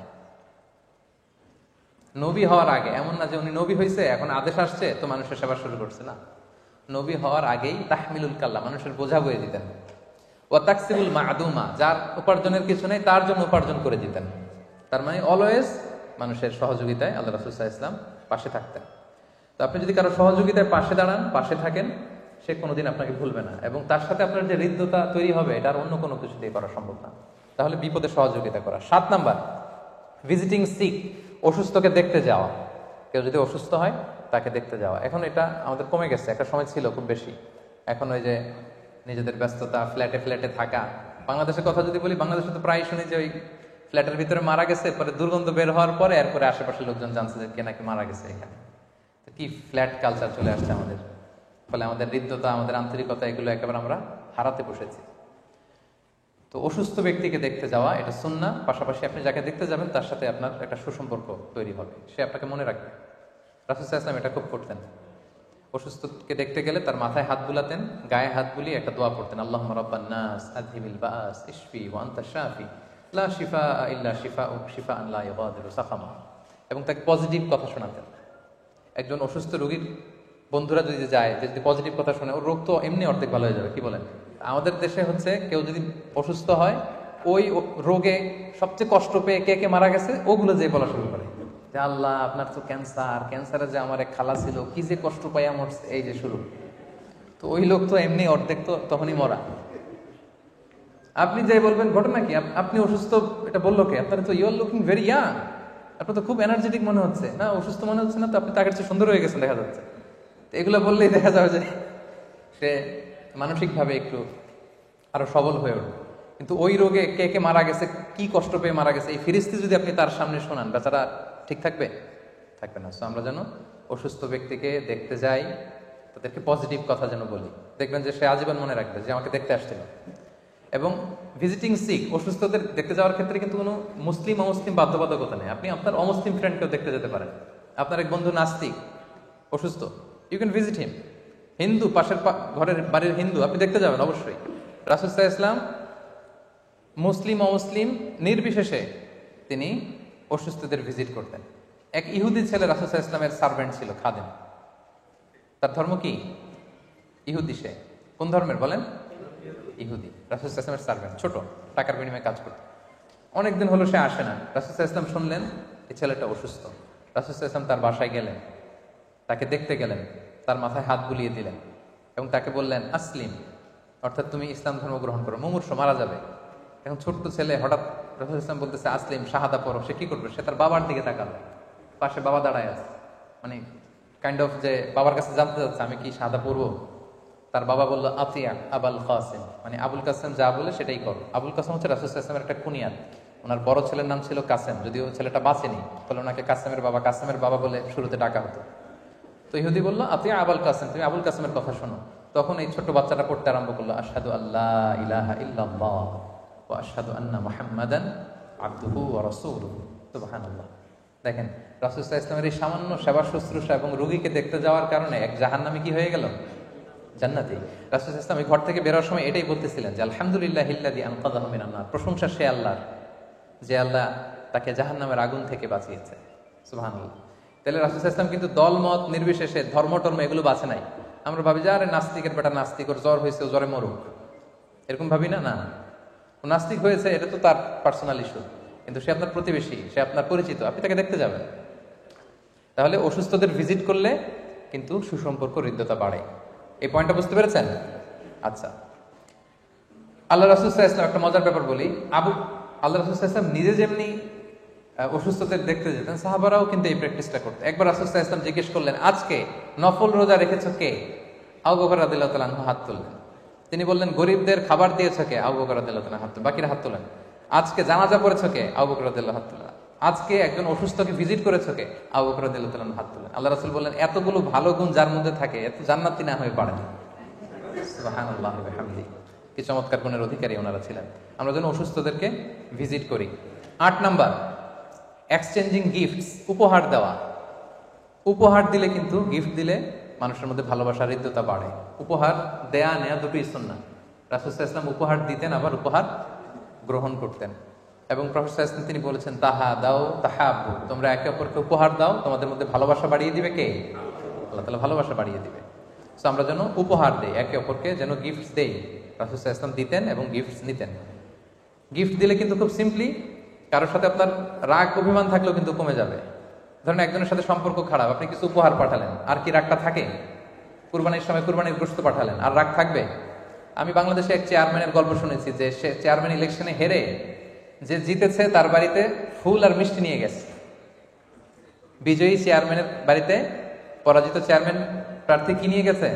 নবী হওয়ার আগে এমন না যে উনি নবী হয়েছে এখন আদেশ আসছে তো মানুষের সেবা শুরু করছে না। নবী হওয়ার আগেই তাহমিলুল কাল্লা, মানুষের বোঝা বইয়ে দিতেন। ওয়া তাকসিবুল মা'দুমা, যার উপার্জনের কিছু নেই তার জন্য উপার্জন করে দিতেন। তার মানে অলওয়েজ মানুষের সহযোগিতায় আল্লাহ রাসূল সাল্লাল্লাহু আলাইহি ওয়াসাল্লাম পাশে থাকতেন। তো আপনি যদি কারো সহযোগিতায় পাশে দাঁড়ান, পাশে থাকেন, সে কোনোদিন আপনাকে ভুলবে না। এবং তার সাথে আপনার যে হৃদ্যতা তৈরি হবে, এটা আর অন্য কোনো কিছু দিয়ে করা সম্ভব না। তাহলে বিপদে সহযোগিতা করা। 7 নাম্বার ভিজিটিং সিক, অসুস্থকে দেখতে যাওয়া। কেউ যদি অসুস্থ হয় তাকে দেখতে যাওয়া। এখন এটা আমাদের কমে গেছে, একটা সময় ছিল খুব বেশি। এখন ওই যে নিজেদের ব্যস্ততা, ফ্ল্যাটে ফ্ল্যাটে থাকা। বাংলাদেশের কথা যদি বলি, বাংলাদেশে তো প্রায় শুনি যে ওই ফ্ল্যাটের ভিতরে মারা গেছে, পরে দুর্গন্ধ বের হওয়ার পরে এরপরে আশেপাশের লোকজন জানছে যে কে নাকি মারা গেছে। এখানে কি ফ্ল্যাট কালচার চলে আসছে আমাদের, ফলে আমাদের হৃদ্যতা, আমাদের আন্তরিকতা, এগুলো একেবারে আমরা হারাতে বসেছি। তো অসুস্থ ব্যক্তিকে দেখতে যাওয়া এটা সুন্নাহ। পাশাপাশি আপনি যাকে দেখতে যাবেন তার সাথে আপনার একটা সুসম্পর্ক তৈরি হবে, সে আপনাকে মনে রাখবে। রাসূল সাল্লাল্লাহু আলাইহি ওয়াসাল্লাম এটা খুব করতেন। অসুস্থকে দেখতে গেলে তার মাথায় হাত বুলাতেন, গায়ে হাত বুলিয়ে একটা দোয়া পড়তেন, আল্লাহুম্মা রাব্বান নাস আযহিবিল বাস ইশফি ওয়া আনতা শাফি লা শিফাআ ইল্লা শিফাউক শিফাআন লা ইগাদিরু সাকামা। এবং তাকে পজিটিভ কথা শোনাতেন। একজন অসুস্থ রোগীর বন্ধুরা যদি যায়, যদি পজিটিভ কথা শোনে, ওর রোগ তো এমনি অর্ধেক ভালো হয়ে যাবে। কি বলেন? আমাদের দেশে হচ্ছে কেউ যদি অসুস্থ হয়, ওই রোগে সবচেয়ে কষ্ট পেয়ে কে কে মারা গেছে ওগুলো যে বলা শুরু করে যে আল্লাহ আপনার তো ক্যান্সার, ক্যান্সারে যে আমার এক খালা ছিল, কি যে কষ্ট পাইয়া মরছে, এই যে শুরু। তো ওই লোক তো এমনি অর্ধেক তো তখনই মরা। আপনি যাই বলবেন ঘটনা কি, আপনি অসুস্থ, এটা বললো কে? আপনারা তো you are looking very young, আপনার তো খুব এনার্জেটিক মনে হচ্ছে না, অসুস্থ মনে হচ্ছে না তো, আপনি তাকে চেয়ে সুন্দর হয়ে গেছেন দেখা যাচ্ছে। এগুলো বললেই দেখা যাবে যে সে মানসিকভাবে একটু আরো সবল হয়ে উঠবে। কিন্তু ওই রোগে কে কে মারা গেছে, কি কষ্ট পেয়ে মারা গেছে, এই ফিরিস্তি যদি আপনি তার সামনে শোনান, বেচারা ঠিক থাকবে? থাকবে না। সো আমরা যেন অসুস্থ ব্যক্তিকে দেখতে যাই, তাদেরকে পজিটিভ কথা যেন বলি, দেখবেন যে সে আজীবন মনে রাখবে যে আমাকে দেখতে আসছিল। এবং ভিজিটিং সিক, অসুস্থদের দেখতে যাওয়ার ক্ষেত্রে কিন্তু কোনো মুসলিম অমুসলিম বাধ্যবাধকতা নেই। আপনি আপনার অমুসলিম ফ্রেন্ডকেও দেখতে যেতে পারেন। আপনার এক বন্ধু নাস্তিক, অসুস্থ, you can visit him. Hindu, পাশের ঘরের বাড়ির হিন্দু, আপনি দেখতে যাবেন অবশ্যই। রাসূল সাল্লাল্লাহু আলাইহি ওয়াসাল্লাম মুসলিম অমুসলিম নির্বিশেষে তিনি অসুস্থদের ভিজিট করতেন। এক ইহুদি ছেলে রাসূল সাল্লাল্লাহু আলাইহি ওয়াসাল্লামের সার্ভেন্ট ছিল, খাদেম। তার ধর্ম কি? ইহুদি। সে কোন ধর্মের বলেন? ইহুদি। রাসূল সাল্লাল্লাহু আলাইহি ওয়াসাল্লামের সার্ভেন্ট, ছোট, টাকার বিনিময়ে কাজ করত। অনেকদিন হলো সে আসে না। রাসূল সাল্লাল্লাহু আলাইহি ওয়াসাল্লাম শুনলেন এই ছেলেটা অসুস্থ। রাসূল সাল্লাল্লাহু আলাইহি ওয়াসাল্লাম তার বাসায় গেলেন, তাকে দেখতে গেলেন, তার মাথায় হাত বুলিয়ে দিলেন এবং তাকে বললেন আসলিম, অর্থাৎ তুমি ইসলাম ধর্ম গ্রহণ করো, মুমূর্ষু মারা যাবে। এখন ছোট্ট ছেলে হঠাৎ রাসূল ইসলাম বলতেছে আসলিম, শাহাদা পড়ো, সে কি করবে? সে তার বাবার দিকে তাকালো, পাশে বাবা দাঁড়ায় আছে, মানে কাইন্ড অফ যে বাবার কাছে জানতে যাচ্ছে আমি কি শাহাদা পড়বো। তার বাবা বললো আতিয়া আবুল কাসেম, মানে আবুল কাসেম যা বলে সেটাই করো। আবুল কাসেম হচ্ছে রাসূল ইসলামের একটা কুনিয়াত। ওনার বড় ছেলের নাম ছিল কাসেম, যদিও ছেলেটা বাঁচেনি, ফলে ওনাকে কাসেমের বাবা বলে শুরুতে ডাকা হতো। তো ইহুদি বললো আতিয়া আবুল কাসেম, তুমি আবুল কাসেমের কথা শোনো। তখন এই ছোট্ট বাচ্চাটা পড়তে আরম্ভ করলো আশহাদু আল্লাহ ইলাহা ইল্লাল্লাহ ওয়া আশহাদু আন্না মুহাম্মাদান আবদুহু ওয়া রাসূলুহু। সুবহানাল্লাহ। দেখেন রাসূল সাল্লাল্লাহু আলাইহি ওয়াসাল্লামের এই সামান্য সেবা শুশ্রূষা এবং রোগীকে দেখতে যাওয়ার কারণে এক জাহান্নামী কি হয়ে গেল? জান্নাতি। রাসূল সাল্লাল্লাহু আলাইহি ওয়াসাল্লাম ঘর থেকে বের হওয়ার সময় এটাই বলতেছিলেন যে আলহামদুলিল্লাহিল্লাযী আনকাযাহু মিনান নার, প্রশংসা সে আল্লাহর যে আল্লাহ তাকে জাহান্নামের আগুন থেকে বাঁচিয়েছে। সুবহানাল্লাহ। তাহলে রাসূল সাল্লাল্লাহু আলাইহি ওয়াসাল্লাম কিন্তু দলমত নির্বিশেষে ধর্ম টর্ম এগুলো বাছে নাই। আমরা ভাবি যে আরে নাস্তিকের বেটা নাস্তিক, ওর জ্বর হয়েছে, ও জ্বরে মরুক, এরকম ভাবি না। না, ও নাস্তিক হয়েছে এটা তো তার পার্সোনাল ইস্যু, কিন্তু সে আপনার প্রতিবেশী, সে আপনার পরিচিত, আপনি তাকে দেখতে যাবেন। তাহলে অসুস্থদের ভিজিট করলে কিন্তু সুসম্পর্ক, হৃদ্যতা বাড়ে। এই পয়েন্টটা বুঝতে পেরেছেন? আচ্ছা, আল্লাহ রাসূল সাল্লাল্লাহু আলাইহি ওয়াসাল্লাম একটা মজার ব্যাপার বলি। আল্লাহ রাসূল সাল্লাল্লাহু আলাইহি ওয়াসাল্লাম নিজে যেমনি অসুস্থদের দেখতে যেতেন, সাহাবারাও কিন্তু এই প্র্যাকটিসটা করতেন। একবার রাসূল সাল্লাল্লাহু আলাইহি ওয়াসাল্লাম জিজ্ঞেস করলেন আজকে নফল রোজা রেখেছো কে? আবু বকর রাদিয়াল্লাহু তাআলা আনহু হাত তুললেন। তিনি বললেন গরিবদের খাবার দিয়েছো কে? আবু বকর রাদিয়াল্লাহু তাআলা হাত তুললেন, বাকিরা হাত তোলেন। আজকে জানাজা পড়েছো কে? আবু বকর রাদিয়াল্লাহু হাত তোলেন। আজকে একজন অসুস্থকে ভিজিট করেছো কে? আবু বকর রাদিয়াল্লাহু তাআলা হাত তোলেন। আল্লাহ রাসূল বললেন এতগুলো ভালো গুণ যার মধ্যে থাকে এত জান্নাতি না হয়ে পারে না। সুবহানাল্লাহি ওয়া বিহামদিহি। কি চমৎকার গুণের অধিকারী ওনারা ছিলেন। আমরা যেন অসুস্থদেরকে ভিজিট করি। 8 নাম্বার, এক্সচেঞ্জিং গিফটস, উপহার দেওয়া। উপহার দিলে কিন্তু, গিফট দিলে মানুষের মধ্যে ভালোবাসার হৃদ্যতা বাড়ে। উপহার দেয়া নেয়া দুটোই সুন্নাহ। রাসূল সাল্লাল্লাহু আলাইহি ওয়াসাল্লাম উপহার দিতেন, আবার উপহার গ্রহণ করতেন। এবং প্রফেসর সাল্লাল্লাহু আলাইহি ওয়াসাল্লাম তিনি বলেছেন তাহা দাও তাহাব্বু, তোমরা একে অপরকে উপহার দাও, তোমাদের মধ্যে ভালোবাসা বাড়িয়ে দিবে কে? আল্লাহ তাআলা ভালোবাসা বাড়িয়ে দিবে। সো আমরা যেন উপহার দেই, একে অপরকে যেন গিফটস দেই। রাসূল সাল্লাল্লাহু আলাইহি ওয়াসাল্লাম দিতেন এবং গিফটস নিতেন। গিফট দিলে কিন্তু খুব সিম্পলি, কারোর সাথে আপনার রাগ অভিমান থাকলেও কিন্তু কমে যাবে। ধরেন একজনের সাথে সম্পর্ক খারাপ, আপনি কিছু উপহার পাঠালেন, আর কি রাগটা থাকে? কুরবানির সময় কুরবানির গোশত পাঠালেন, আর রাগ থাকবে? আমি বাংলাদেশে এক চেয়ারম্যানের গল্প শুনেছি যে সে চেয়ারম্যান ইলেকশনে হেরে যে জিতেছে তার বাড়িতে ফুল আর মিষ্টি নিয়ে গেছে। বিজয়ী চেয়ারম্যানের বাড়িতে পরাজিত চেয়ারম্যান প্রার্থী কি নিয়ে গেছে?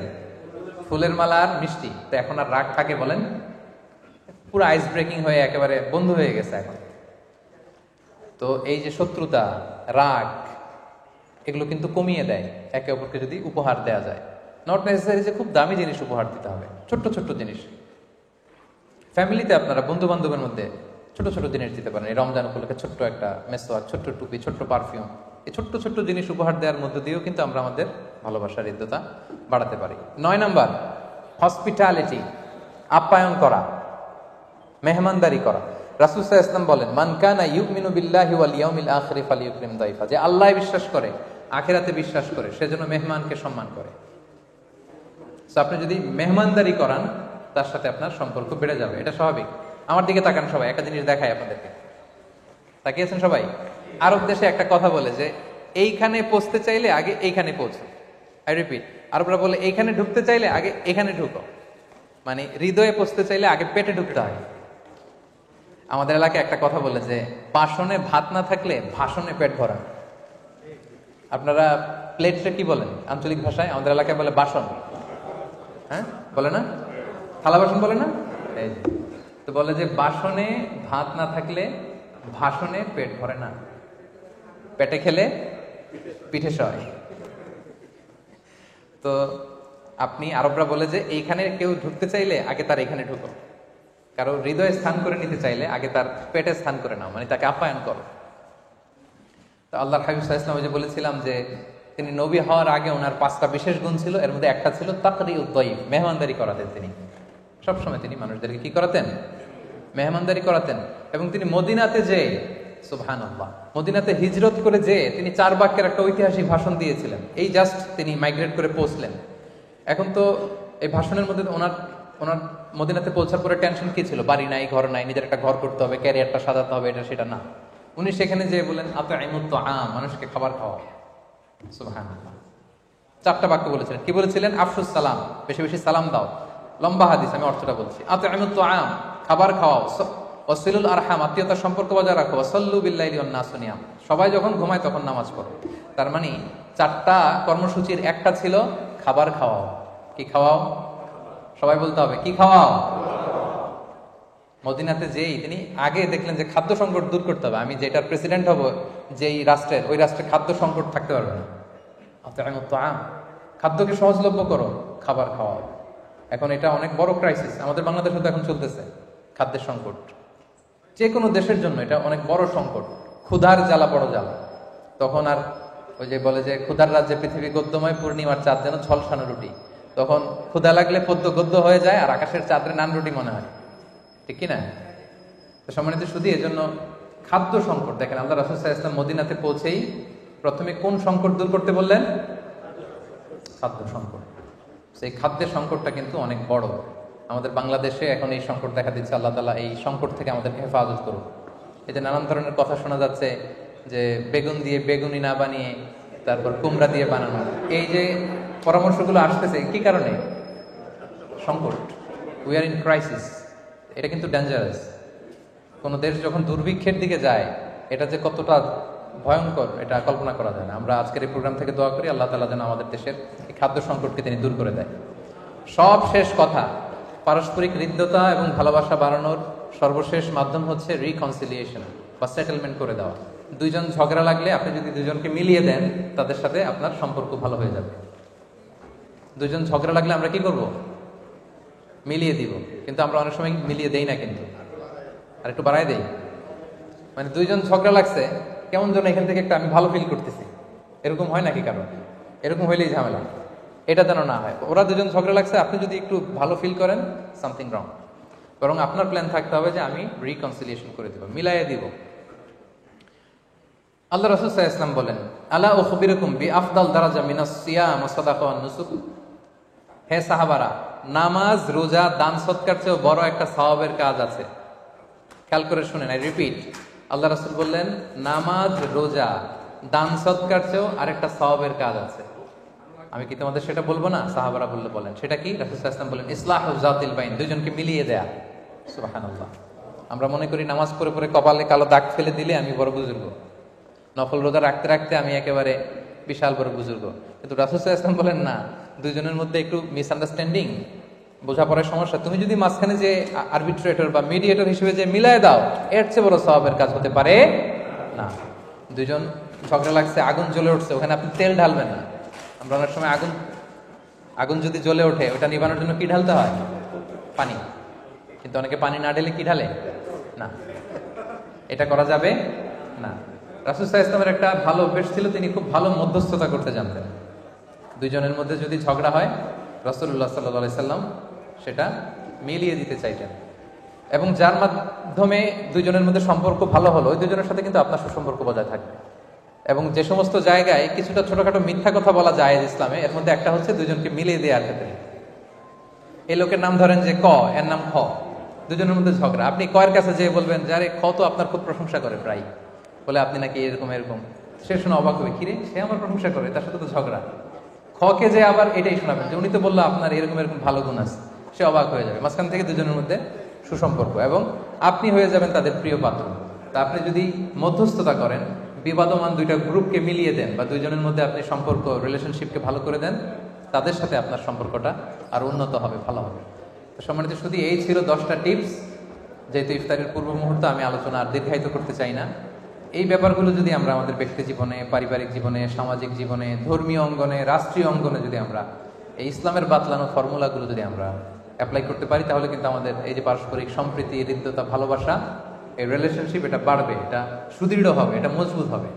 ফুলের মালা আর মিষ্টি। তো এখন আর রাগ থাকে বলেন? পুরো আইস ব্রেকিং হয়ে একেবারে বন্ধু হয়ে গেছে এখন। তো এই যে শত্রুতা, রাগ, এগুলো কিন্তু কমিয়ে দেয় একে অপরকে যদি উপহার দেওয়া যায়। নট নেসেসারি যে খুব দামি জিনিস উপহার দিতে হবে, ছোট্ট ছোট্ট জিনিস। ফ্যামিলিতে আপনারা বন্ধু বান্ধবের মধ্যে ছোট ছোট জিনিস দিতে পারেন। এই রমজান উপলক্ষে ছোট্ট একটা মেসওয়াক, ছোট্ট টুপি, ছোট্ট পারফিউম, এই ছোট্ট ছোট্ট জিনিস উপহার দেওয়ার মধ্যে দিয়েও কিন্তু আমরা আমাদের ভালোবাসার হৃদ্যতা বাড়াতে পারি। 9 নাম্বার, হসপিটালিটি, আপ্যায়ন করা, মেহমানদারি করা। রাসূল সাল্লাল্লাহু আলাইহি ওয়াসাল্লাম বলেন মান কানা ইউমিনু বিল্লাহি ওয়াল ইয়াউমিল আখির ফালিয়ুকরিম দাইফা, যে আল্লাহয় বিশ্বাস করে, আখিরাতে বিশ্বাস করে, সে যেন মেহমানকে সম্মান করে। সো আপনি যদি মেহমানদারি করান, তার সাথে আপনার সম্পর্ক বেড়ে যাবে, এটা স্বাভাবিক। আমার দিকে তাকান সবাই, একটা জিনিস দেখাই আপনাদেরকে। তাকিয়েছেন সবাই? আরব দেশে একটা কথা বলে যে এইখানে পৌঁছতে চাইলে আগে এইখানে পৌঁছো। আই রিপিট, আরবরা বলে এইখানে ঢুকতে চাইলে আগে এখানে ঢুকো, মানে হৃদয়ে পৌঁছতে চাইলে আগে পেটে ঢুকতে হয়। আমাদের এলাকায় একটা কথা বলে যে বাসনে ভাত না থাকলে ভাষণে পেট ভরা। আপনারা প্লেটটা কি বলেন আঞ্চলিক ভাষায়? আমাদের এলাকায় বলে বাসন। হ্যাঁ, বলে না? থালা বাসন বলে না? এই যে, তো বলে যে বাসনে ভাত না থাকলে ভাষণে পেট ভরে না, পেটে খেলে পিঠে সয়। তো আপনি আরবরা বলে যে এইখানে কেউ ঢুকতে চাইলে আগে তার এখানে ঢুকো, কারো হৃদয়ে স্থান করে নিতে চাইলে আগে তার পেটে স্থান করে নাও, মানে তাকে আপ্যায়ন করো। তো আল্লাহর হাবিব সাল্লাল্লাহু আলাইহি ওয়াসাল্লাম যে বলেছিলাম যে তিনি নবী হওয়ার আগে ওনার 5টা বিশেষ গুণ ছিল, এর মধ্যে একটা ছিল তাকরিউদ দাইফ, মেহমানদারি করাতেন। তিনি সবসময় তিনি মানুষদেরকে কি করাতেন? মেহমানদারি করাতেন। এবং তিনি মদিনাতে যে, সুবহানাল্লাহ, মদিনাতে হিজরত করে যে তিনি 4 বাক্যের একটা ঐতিহাসিক ভাষণ দিয়েছিলেন। এই জাস্ট তিনি মাইগ্রেট করে পৌঁছলেন। এখন তো এই ভাষণের মধ্যে ওনার মদিনাতে পৌঁছার পরে টেনশন কি ছিল? বাড়ি নাই, ঘর নাই, নিজের একটা ঘর করতে হবে, ক্যারিয়ারটা সাজাতে হবে, এটা সেটা না। উনি সেখানে যে বলেন আতঈমুত তাআম, মানুষকে খাবার খাওয়া। সুবহানাল্লাহ। 4টা বাক্য বলেছিলেন। কি বলেছিলেন? আফসুস সালাম, বেশি বেশি সালাম দাও। লম্বা হাদিস, আমি অর্থটা বলছি। আতঈমুত তাআম, খাবার খাওয়াও। ওয়াসিলুল আরহাম, আত্মীয়তার সম্পর্ক বজায় রাখো। ওয়াসাল্লু বিল্লাইলি ওয়ান নাসু নিয়াম, সবাই যখন ঘুমায় তখন নামাজ পড়ো। তার মানে 4টা কর্মসূচির একটা ছিল খাবার খাওয়াও। কি খাওয়াও? সবাই বলতে হবে, কি খাওয়াও? মদিনাতে যেই তিনি আগে দেখলেন যে খাদ্য সংকট দূর করতে হবে। আমি যেটা প্রেসিডেন্ট হব, যেই রাষ্ট্রের, ওই রাষ্ট্রে খাদ্য সংকট থাকতে পারবে না। আতঈমুত তাআম, খাদ্যকে সহজলভ্য করো, খাবার খাওয়াও। এখন এটা অনেক বড় ক্রাইসিস আমাদের বাংলাদেশে তো এখন চলতেছে, খাদ্যের সংকট। যে কোনো দেশের জন্য এটা অনেক বড় সংকট। ক্ষুধার জ্বালা বড় জ্বালা। তখন আর ওই যে বলে যে ক্ষুধার রাজ্যে পৃথিবী গদ্যময়, পূর্ণিমার চাঁদ যেন ঝলসানো রুটি। তখন ক্ষুধা লাগলে পদ্য গদ্য হয়ে যায়, আর আকাশের চাঁদরে নান রুটি মনে হয়, ঠিক কিনা? তো সম্মানিত শুধু এজন্য খাদ্য সংকট দেখেন, আল্লাহ রাসূল সাল্লাল্লাহু আলাইহি ওয়াসাল্লাম মদিনাতে পৌঁছেই প্রথমে কোন সংকট দূর করতে বললেন? খাদ্য সংকট। সেই খাদ্যের সংকটটা কিন্তু অনেক বড়। আমাদের বাংলাদেশে এখন এই সংকট দেখা দিচ্ছে। আল্লাহ তাআলা এই সংকট থেকে আমাদেরকে হেফাজত করুন। এই যে নানান ধরনের কথা শোনা যাচ্ছে যে বেগুন দিয়ে বেগুনি না বানিয়ে তারপর কুমড়া দিয়ে বানানো, এই যে পরামর্শগুলো আসতেছে কি কারণে? সংকট। We are in crisis. এটা কিন্তু ডেঞ্জারাস। কোনো দেশ যখন দুর্ভিক্ষের দিকে যায়, এটা যে কতটা ভয়ঙ্কর এটা কল্পনা করা যায় না। আমরা আজকের এই প্রোগ্রাম থেকে দোয়া করি আল্লাহ তাআলা যেন আমাদের দেশের এই খাদ্য সংকটকে তিনি দূর করে দেয়। সব শেষ কথা, পারস্পরিক হৃদ্যতা এবং ভালোবাসা বাড়ানোর সর্বশেষ মাধ্যম হচ্ছে রিকনসিলিয়েশন বা সেটেলমেন্ট করে দেওয়া। দুইজন ঝগড়া লাগলে আপনি যদি দুজনকে মিলিয়ে দেন, তাদের সাথে আপনার সম্পর্ক ভালো হয়ে যাবে। দুইজন ঝগড়া লাগলে আমরা কি করব? মিলিয়ে দিব। কিন্তু আমরা অনেক সময় মিলিয়ে দেই না, কিন্তু আর একটু বাড়াই দেই। মানে দুইজন ঝগড়া লাগছে, কেমন যেন এখান থেকে একটা আমি ভালো ফিল করতেছি, এরকম হয় নাকি কারণ? এরকম হইলেই ঝামেলা। এটা যেন না হয়। ওরা দুজন ঝগড়া লাগছে, আপনি যদি একটু ভালো ফিল করেন, সামথিং রং। বরং আপনার প্ল্যান থাকতে হবে যে আমি রিকনসিলিয়েশন করে দিব, মিলাইয়ে দিব। আল্লাহ রাসূল সাল্লাল্লাহু আলাইহি ওয়াসাল্লাম বলেন, আলা উখবিরুকুম বিআফদাল দারাজা মিনাস সিয়াম ওয়া সাদাকা ওয়ান নুসুক। হে সাহাবারা, নামাজ, রোজা, দান সৎকার চেয়েও বড় একটা সওয়াবের কাজ আছে। খেয়াল করে শুনেন, আই রিপিট। আল্লাহ রাসূল বললেন, নামাজ, রোজা, দান সৎকার চেয়েও আরেকটা সওয়াবের কাজ আছে। আমি কি তোমাদের সেটা বলবো না? সাহাবারা বলেন, সেটা কি? রাসূল সাল্লাল্লাহু আলাইহি ওয়াসাল্লাম বলেন, ইসলাহু যাতিল বাইন, দুজনকে মিলিয়ে দেয়া। সুবহানাল্লাহ। আমরা মনে করি নামাজ পড়ে পড়ে কপালে কালো দাগ ফেলে দিলে আমি বড় বুজুর্গ, নফল রোজা রাখতে রাখতে আমি একেবারে বিশাল বড় বুজুর্গ। কিন্তু রাসূল সাল্লাল্লাহু আলাইহি ওয়াসাল্লাম বলেন না, দুইজনের মধ্যে একটু মিসআন্ডারস্ট্যান্ডিং, বোঝাপড়ার সমস্যা, তুমি যদি মাঝখানে যে আরবিট্রেটর বা মিডিয়েটর হিসেবে যে মিলায় দাও, এর চেয়ে বড় সওয়াবের কাজ হতে পারে না। দুইজন ঝগড়া লাগছে, আগুন জ্বলে উঠছে, ওখানে আপনি তেল ঢালবেন না। আমরা অনেক সময় আগুন যদি জ্বলে ওঠে, ওটা নিবানোর জন্য কি ঢালতে হয়? পানি। কিন্তু অনেকে পানি না ঢেলে কি ঢালে? না, এটা করা যাবে না। রাসূল সাল্লাল্লাহু আলাইহি ওয়াসাল্লামের একটা ভালো অভ্যাস ছিল, তিনি খুব ভালো মধ্যস্থতা করতে জানতেন। দুইজনের মধ্যে যদি ঝগড়া হয়, রাসূলুল্লাহ সাল্লাল্লাহু আলাইহি ওয়াসাল্লাম সেটা মিলিয়ে দিতে চাইতেন। এবং যার মাধ্যমে দুইজনের মধ্যে সম্পর্ক ভালো হলো, ওই দুজনের সাথে কিন্তু আপনার সুসম্পর্ক বজায় থাকবে। এবং যে সমস্ত জায়গায় কিছুটা ছোটখাটো মিথ্যা কথা বলা যায় ইসলামে, এর মধ্যে একটা হচ্ছে দুজনকে মিলিয়ে দেওয়ার ক্ষেত্রে। এই লোকের নাম ধরেন যে ক, এর নাম খ, দুজনের মধ্যে ঝগড়া। আপনি কয়ের কাছে যেয়ে বলবেন যে আরে খ তো আপনার খুব প্রশংসা করে, প্রায় বলে আপনি নাকি এরকম এরকম। সে শুনে অবাক হবে, কিরে সে আমার প্রশংসা করে, তার সাথে তো ঝগড়া। খকে যে আবার এটাই শোনাবেন যে উনি তো বললো আপনার এরকম এরকম ভালো গুণ আছে, সে অবাক হয়ে যাবে। মাঝখান থেকে দুজনের মধ্যে সুসম্পর্ক, এবং আপনি হয়ে যাবেন তাদের প্রিয় পাত্র। তা আপনি যদি মধ্যস্থতা করেন, বিবাদমান দুইটা গ্রুপকে মিলিয়ে দেন, বা দুইজনের মধ্যে আপনি সম্পর্ক রিলেশনশিপকে ভালো করে দেন, তাদের সাথে আপনার সম্পর্কটা আরো উন্নত হবে, ভালো হবে। তো সম্মানিত, শুধু এই ছিল 10টা টিপস। যেহেতু ইফতারের পূর্ব মুহূর্তে আমি আলোচনা আর দীর্ঘায়িত করতে চাই না। এই ব্যাপারগুলো যদি আমরা আমাদের ব্যক্তি জীবনে, পারিবারিক জীবনে, সামাজিক জীবনে, ধর্মীয় অঙ্গনে, রাষ্ট্রীয় অঙ্গনে যদি আমরা এই ইসলামের বাতলানো ফর্মুলাগুলো যদি আমরা অ্যাপ্লাই করতে পারি, তাহলে কিন্তু আমাদের এই যে পারস্পরিক সম্প্রীতি, হৃদ্যতা, ভালোবাসা, এই রিলেশনশিপ, এটা বাড়বে, এটা সুদৃঢ় হবে, এটা মজবুত হবে।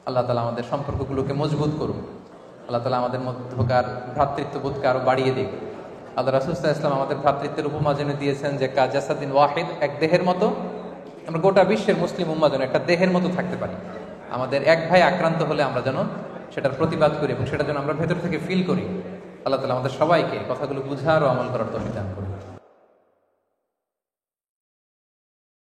আল্লাহ তাআলা আমাদের সম্পর্কগুলোকে মজবুত করুন। আল্লাহ তাআলা আমাদের মধ্যকার ভ্রাতৃত্ববোধকে আরো বাড়িয়ে দিক। আল্লাহ রাসূল সাল্লাল্লাহু আলাইহি ওয়াসাল্লাম আমাদের ভ্রাতৃত্বের উপমা জেনে দিয়েছেন যে কাজাসাদিন ওয়াহিদ, এক দেহের মতো। আমরা গোটা বিশ্বের মুসলিম উম্মাহ যেন একটা দেহের মতো থাকতে পারি। আমাদের এক ভাই আক্রান্ত হলে আমরা যেন সেটার প্রতিবাদ করি, এবং সেটা যেন আমরা ভেতর থেকে ফিল করি। আল্লাহ তাআলা আমাদের সবাইকে কথাগুলো বুঝার ও আমল করার তৌফিক দান করুন।